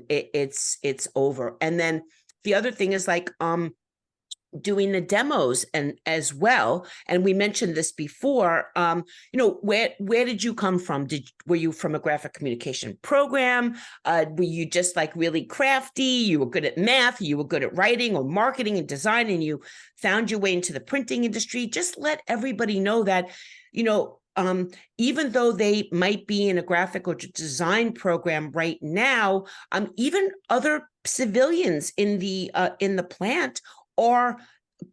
Speaker 2: it's over. And then the other thing is like doing the demos and as well. And we mentioned this before, where did you come from? Were you from a graphic communication program? Were you just like really crafty? You were good at math, you were good at writing or marketing and design, and you found your way into the printing industry? Just let everybody know that, even though they might be in a graphic or design program right now, even other civilians in the plant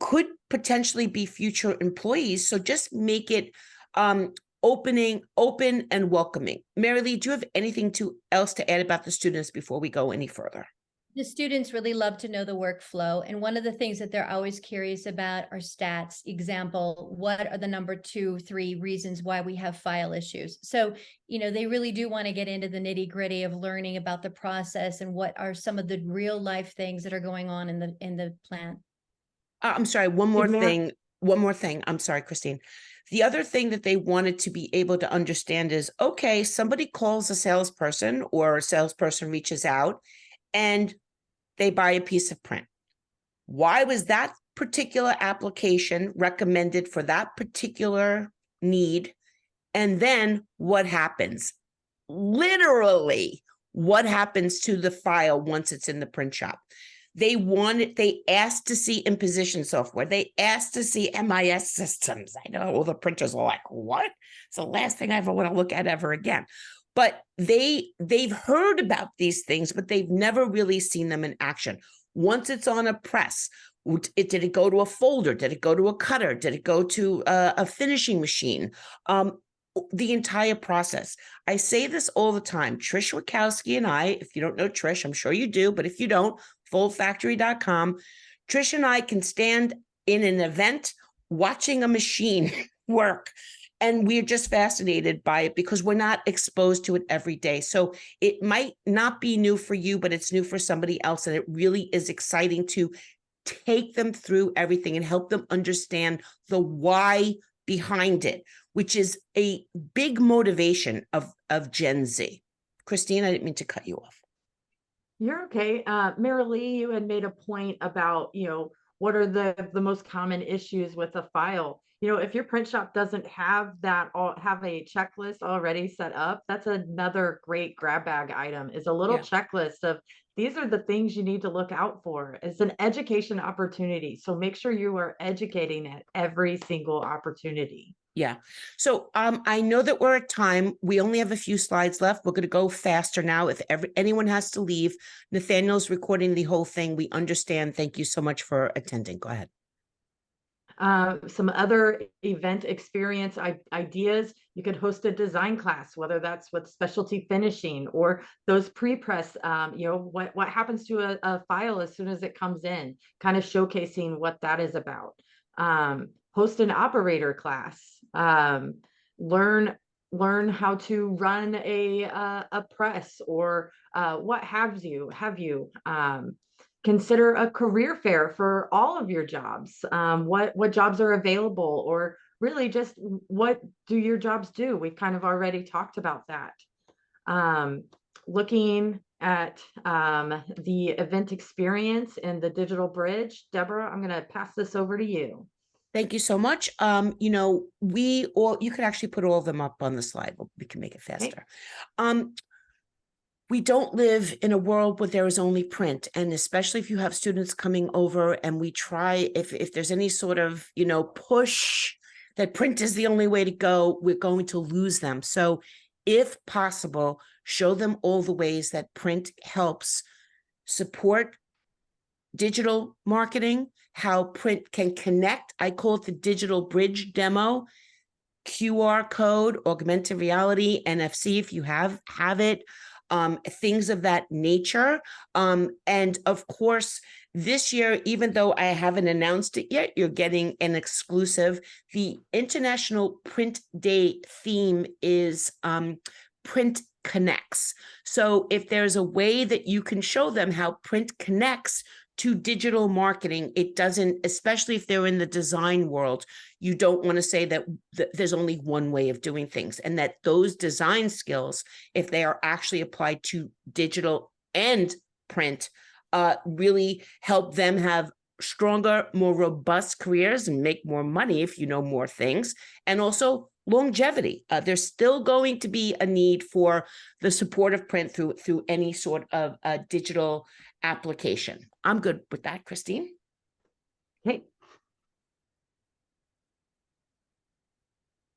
Speaker 2: could potentially be future employees. So just make it open and welcoming. Marilee, do you have anything else to add about the students before we go any further?
Speaker 4: The students really love to know the workflow. And one of the things that they're always curious about are stats. Example, what are the number 2, 3 reasons why we have file issues? So, they really do want to get into the nitty gritty of learning about the process and what are some of the real life things that are going on in the plant.
Speaker 2: I'm sorry, one more thing. I'm sorry, Christine. The other thing that they wanted to be able to understand is, okay, somebody calls a salesperson or a salesperson reaches out and they buy a piece of print. Why was that particular application recommended for that particular need. And then what happens? Literally, what happens to the file once it's in the print shop? They asked to see imposition software. They asked to see MIS systems. I know all the printers are like, what? It's the last thing I ever want to look at ever again. But they've heard about these things, but they've never really seen them in action. Once it's on a press, did it go to a folder? Did it go to a cutter? Did it go to a finishing machine? The entire process. I say this all the time. Trish Wachowski and I, if you don't know Trish, I'm sure you do, but if you don't, foldfactory.com, Trish and I can stand in an event watching a machine work. And we're just fascinated by it because we're not exposed to it every day. So it might not be new for you, but it's new for somebody else. And it really is exciting to take them through everything and help them understand the why behind it, which is a big motivation of Gen Z. Christine, I didn't mean to cut you off.
Speaker 3: You're okay. Marilee, you had made a point about, what are the most common issues with a file? If your print shop doesn't have have a checklist already set up, that's another great grab bag item, is a little checklist of these are the things you need to look out for. It's an education opportunity. So make sure you are educating at every single opportunity.
Speaker 2: Yeah. So I know that we're at time. We only have a few slides left. We're going to go faster now. If anyone has to leave, Nathaniel's recording the whole thing. We understand. Thank you so much for attending. Go ahead.
Speaker 3: Some other event experience ideas, you could host a design class, whether that's with specialty finishing or those pre-press, what happens to a file as soon as it comes in, kind of showcasing what that is about. Host an operator class, learn how to run a press or what have you. Consider a career fair for all of your jobs. What jobs are available, or really just what do your jobs do? We've kind of already talked about that. Looking at the event experience and the digital bridge. Deborah, I'm going to pass this over to you.
Speaker 2: Thank you so much. You could actually put all of them up on the slide. We can make it faster. Okay. We don't live in a world where there is only print, and especially if you have students coming over and we try, if there's any sort of, push that print is the only way to go, we're going to lose them. So if possible, show them all the ways that print helps support digital marketing, how print can connect. I call it the digital bridge demo, QR code, augmented reality, NFC, if you have it. Things of that nature. And of course, this year, even though I haven't announced it yet, you're getting an exclusive. The International Print Day theme is Print Connects. So if there's a way that you can show them how print connects to digital marketing, it doesn't, especially if they're in the design world, you don't want to say that there's only one way of doing things, and that those design skills, if they are actually applied to digital and print, really help them have stronger, more robust careers and make more money if you know more things, and also longevity. There's still going to be a need for the support of print through any sort of digital application. I'm good with that, Christine.
Speaker 3: Okay.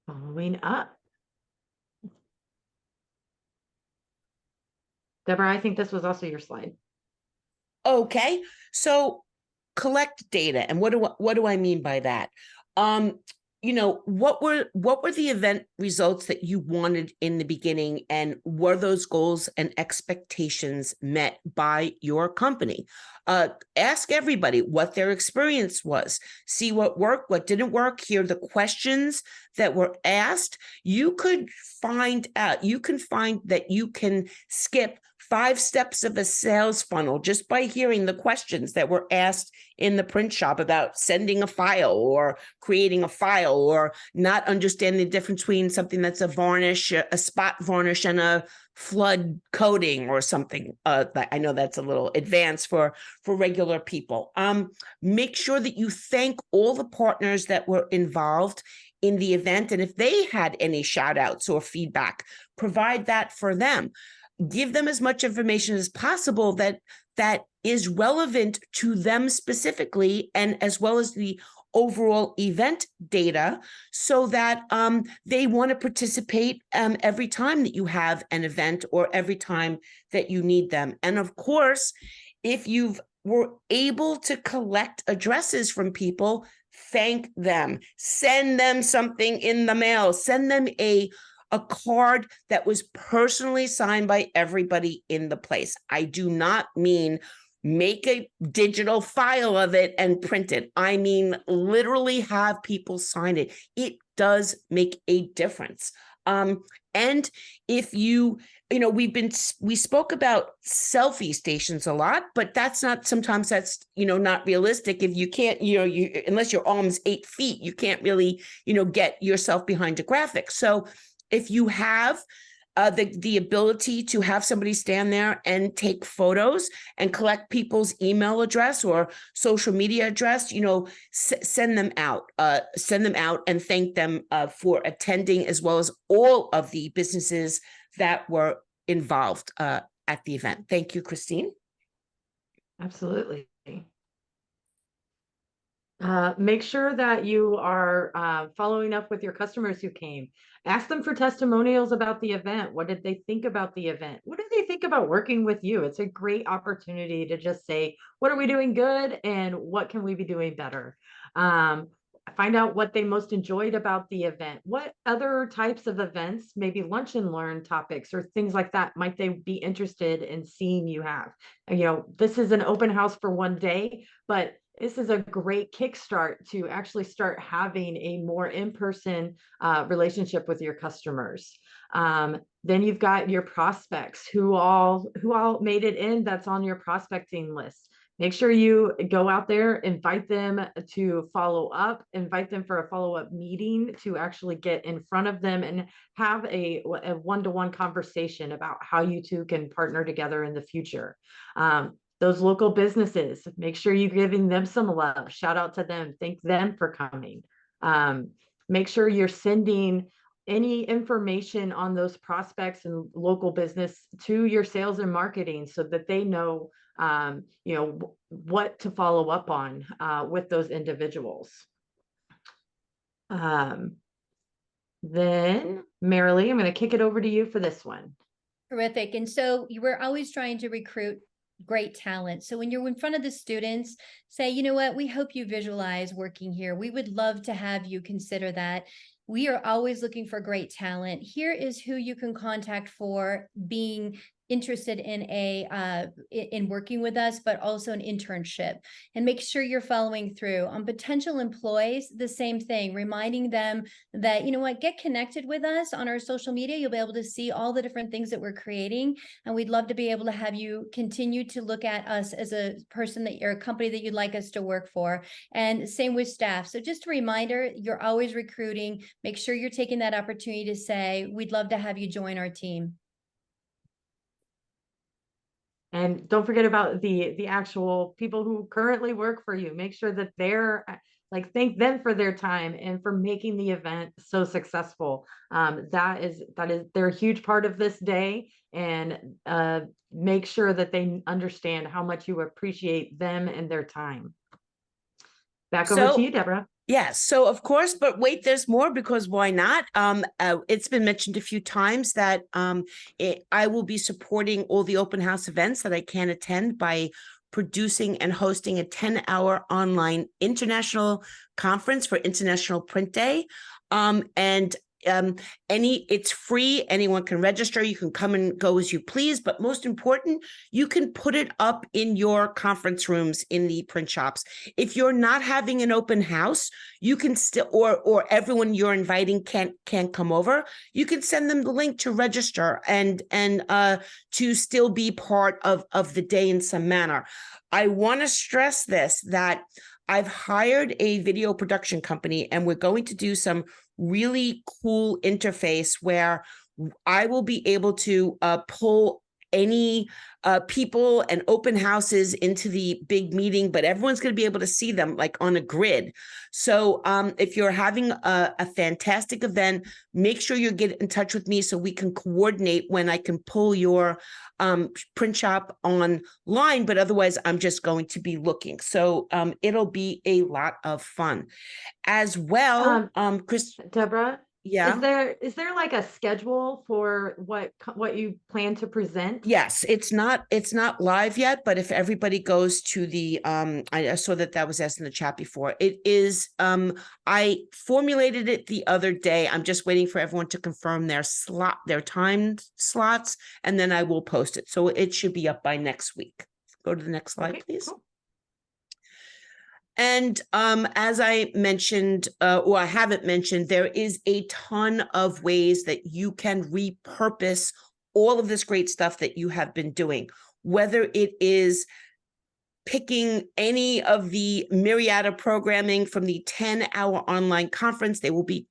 Speaker 3: Following up. Deborah, I think this was also your slide.
Speaker 2: Okay, so collect data. And what do I mean by that? What were the event results that you wanted in the beginning, and were those goals and expectations met by your company? Ask everybody what their experience was. See what worked, what didn't work. Hear the questions that were asked. You can find that you can skip 5 steps of a sales funnel just by hearing the questions that were asked in the print shop about sending a file or creating a file, or not understanding the difference between something that's a varnish, a spot varnish, and a flood coating or something. I know that's a little advanced for regular people. Make sure that you thank all the partners that were involved in the event. And if they had any shout outs or feedback, provide that for them. Give them as much information as possible that is relevant to them specifically, and as well as the overall event data, so that they want to participate every time that you have an event or every time that you need them. And of course, if you were able to collect addresses from people, thank them. Send them something in the mail. Send them a card that was personally signed by everybody in the place. I do not mean make a digital file of it and print it. I mean, literally have people sign it. It does make a difference. And if we spoke about selfie stations a lot, but sometimes that's not realistic. If you can't, unless your arm's 8 feet, you can't really, get yourself behind a graphic. So if you have the ability to have somebody stand there and take photos and collect people's email address or social media address, send them out and thank them for attending, as well as all of the businesses that were involved at the event. Thank you, Christine.
Speaker 3: Absolutely. Make sure that you are following up with your customers who came. Ask them for testimonials about the event. What did they think about the event? What did they think about working with you? It's a great opportunity to just say, what are we doing good and what can we be doing better? Find out what they most enjoyed about the event. What other types of events, maybe lunch and learn topics or things like that, might they be interested in seeing you have? This is an open house for one day, but this is a great kickstart to actually start having a more in-person relationship with your customers. Then you've got your prospects who all made it in. That's on your prospecting list. Make sure you go out there, invite them to follow up, invite them for a follow-up meeting to actually get in front of them and have a one-to-one conversation about how you two can partner together in the future. Those local businesses, make sure you're giving them some love. Shout out to them. Thank them for coming. Make sure you're sending any information on those prospects and local business to your sales and marketing so that they know, what to follow up on with those individuals. Then Marilee, I'm going to kick it over to you for this one.
Speaker 4: Terrific. And so you were always trying to recruit great talent. So when you're in front of the students, say, you know what, we hope you visualize working here. We would love to have you consider that. We are always looking for great talent. Here is who you can contact for being interested in working with us, but also an internship, and make sure you're following through on potential employees. The same thing, reminding them that, get connected with us on our social media. You'll be able to see all the different things that we're creating. And we'd love to be able to have you continue to look at us as a person or a company that you'd like us to work for. And same with staff. So just a reminder, you're always recruiting. Make sure you're taking that opportunity to say, we'd love to have you join our team.
Speaker 3: And don't forget about the actual people who currently work for you. Make sure that they're thank them for their time and for making the event so successful. They're a huge part of this day, and make sure that they understand how much you appreciate them and their time. Back over to you, Deborah.
Speaker 2: Yes. So of course, but wait, there's more, because why not? It's been mentioned a few times that I will be supporting all the open house events that I can attend by producing and hosting a 10-hour online international conference for International Print Day. And it's free. Anyone can register. You can come and go as you please. But most important, you can put it up in your conference rooms in the print shops. If you're not having an open house, you can still, or everyone you're inviting can't come over, you can send them the link to register and to still be part of the day in some manner. I want to stress this, that I've hired a video production company, and we're going to do some really cool interface where I will be able to pull any people and open houses into the big meeting, but everyone's going to be able to see them like on a grid. So if you're having a fantastic event, make sure you get in touch with me so we can coordinate when I can pull your print shop online, but otherwise I'm just going to be looking. So it'll be a lot of fun as well. Chris,
Speaker 3: Deborah,
Speaker 2: yeah.
Speaker 3: is there like a schedule for what you plan to present?
Speaker 2: Yes, it's not live yet, but if everybody goes to the I saw that was asked in the chat before. It is I formulated it the other day. I'm just waiting for everyone to confirm their time slots, and then I will post it. So it should be up by next week. Go to the next slide,
Speaker 3: Okay,
Speaker 2: please.
Speaker 3: cool.
Speaker 2: And as I mentioned, or I haven't mentioned, there is a ton of ways that you can repurpose all of this great stuff that you have been doing, whether it is picking any of the myriad of programming from the 10-hour online conference. They will be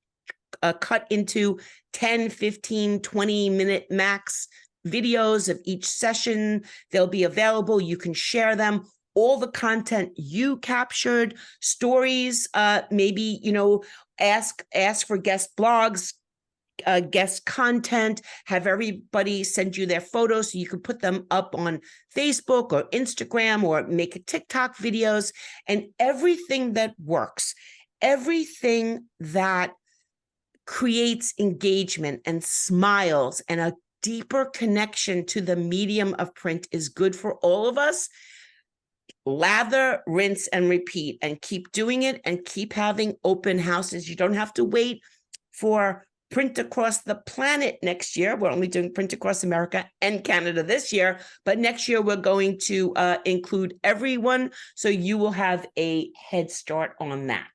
Speaker 2: cut into 10, 15, 20-minute max videos of each session. They'll be available. You can share them. All the content you captured, stories, maybe, ask for guest blogs, guest content, have everybody send you their photos so you can put them up on Facebook or Instagram or make a TikTok videos, and everything that works, everything that creates engagement and smiles and a deeper connection to the medium of print is good for all of us. Lather, rinse, and repeat, and keep doing it and keep having open houses. You don't have to wait for Print Across the Planet next year. We're only doing Print Across America and Canada this year, but next year we're going to include everyone, so you will have a head start on that.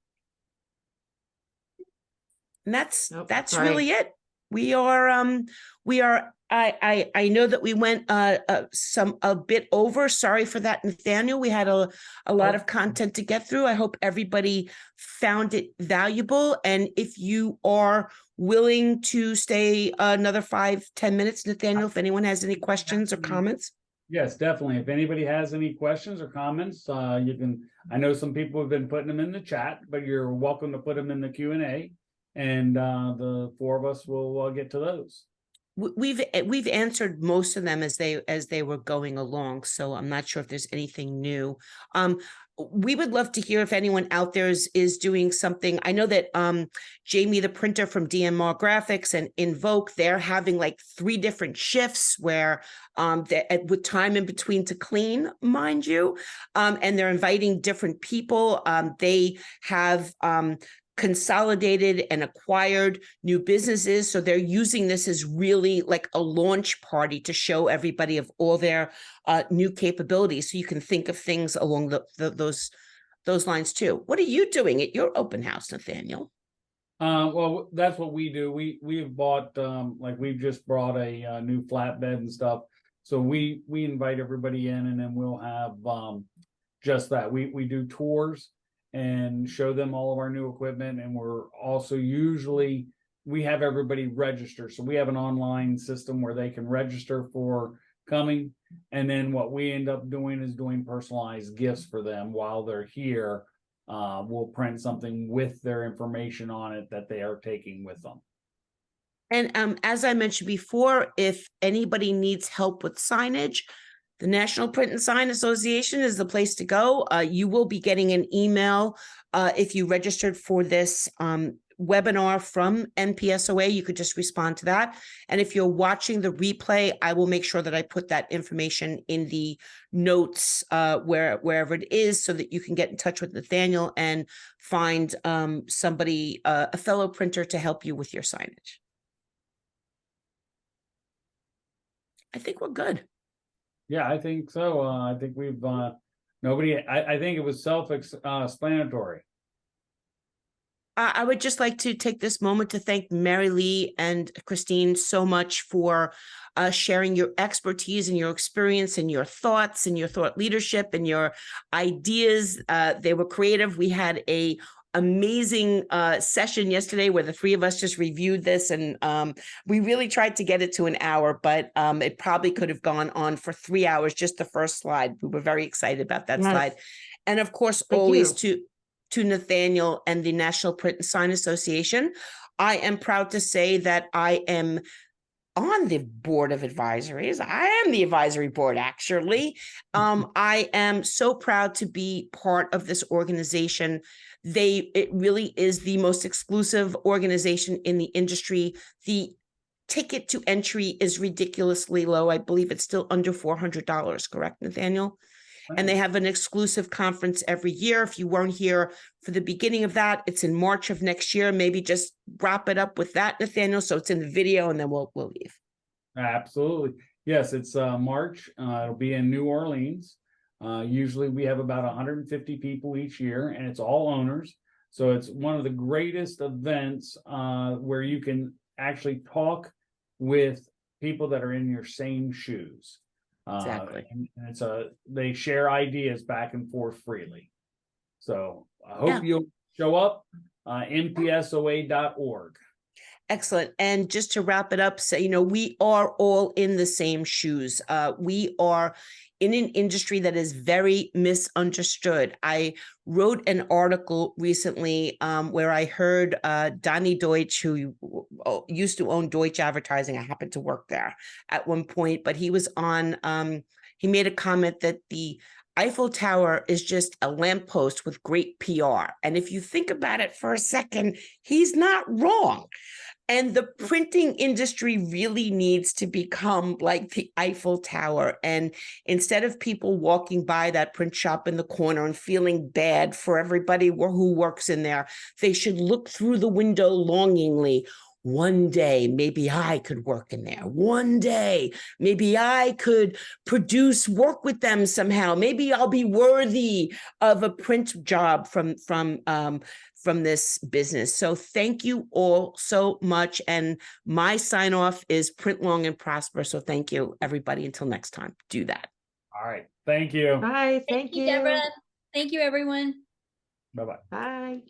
Speaker 2: And that's really it. We are I know that we went a bit over. Sorry for that, Nathaniel. We had a lot of content to get through. I hope everybody found it valuable. And if you are willing to stay another 5-10 minutes, Nathaniel, if anyone has any questions or comments.
Speaker 1: Yes, definitely. If anybody has any questions or comments, you can, I know some people have been putting them in the chat, but you're welcome to put them in the Q&A, and the four of us will get to those.
Speaker 2: We've answered most of them as they were going along, so I'm not sure if there's anything new. We would love to hear if anyone out there is doing something. I know that Jamie, the printer from DMR Graphics and Invoke, they're having like 3 different shifts where with time in between to clean, mind you, and they're inviting different people. They have consolidated and acquired new businesses, so they're using this as really like a launch party to show everybody of all their new capabilities, so you can think of things along those lines too. What are you doing at your open house, Nathaniel?
Speaker 1: Well, that's what we do. We've bought like we've just brought a new flatbed and stuff, so we invite everybody in, and then we'll have just that. We do tours and show them all of our new equipment. And we're also we have everybody register. So we have an online system where they can register for coming. And then what we end up doing is doing personalized gifts for them while they're here. We'll print something with their information on it that they are taking with them.
Speaker 2: And as I mentioned before, if anybody needs help with signage, the National Print and Sign Association is the place to go. You will be getting an email if you registered for this webinar from NPSOA, you could just respond to that. And if you're watching the replay, I will make sure that I put that information in the notes wherever it is, so that you can get in touch with Nathaniel and find somebody, a fellow printer, to help you with your signage. I think we're good.
Speaker 1: Yeah, I think so. I think we've, I think it was self-explanatory.
Speaker 2: I would just like to take this moment to thank Marilee and Christine so much for sharing your expertise and your experience and your thoughts and your thought leadership and your ideas. They were creative. We had a amazing session yesterday where the three of us just reviewed this, and we really tried to get it to an hour, but it probably could have gone on for 3 hours, just the first slide. We were very excited about that slide. And of course, always to Nathaniel and the National Print and Sign Association. I am proud to say that I am on the board of advisories. I am the advisory board, actually. I am so proud to be part of this organization. It really is the most exclusive organization in the industry. The ticket to entry is ridiculously low. I believe it's still under $400, correct, Nathaniel? And they have an exclusive conference every year. If you weren't here for the beginning of that, it's in March of next year. Maybe just wrap it up with that, Nathaniel, so it's in the video, and then we'll leave.
Speaker 1: Absolutely. Yes, it's March. It'll be in New Orleans. Usually we have about 150 people each year, and it's all owners. So it's one of the greatest events where you can actually talk with people that are in your same shoes.
Speaker 2: Exactly.
Speaker 1: And it's they share ideas back and forth freely. So I hope you'll show up, mpsoa.org.
Speaker 2: Excellent. And just to wrap it up, say, we are all in the same shoes. We are in an industry that is very misunderstood. I wrote an article recently where I heard Donnie Deutsch, who used to own Deutsch Advertising. I happened to work there at one point, but he was on, he made a comment that the Eiffel Tower is just a lamppost with great PR. And if you think about it for a second, he's not wrong. And the printing industry really needs to become like the Eiffel Tower. And instead of people walking by that print shop in the corner and feeling bad for everybody who works in there, they should look through the window longingly. One day, maybe I could work in there. One day, maybe I could work with them somehow. Maybe I'll be worthy of a print job from this business. So thank you all so much. And my sign off is print long and prosper. So thank you, everybody. Until next time, do that.
Speaker 1: All right. Thank you.
Speaker 3: Bye. Thank you.
Speaker 4: Deborah. Thank you, everyone.
Speaker 1: Bye-bye.
Speaker 3: Bye.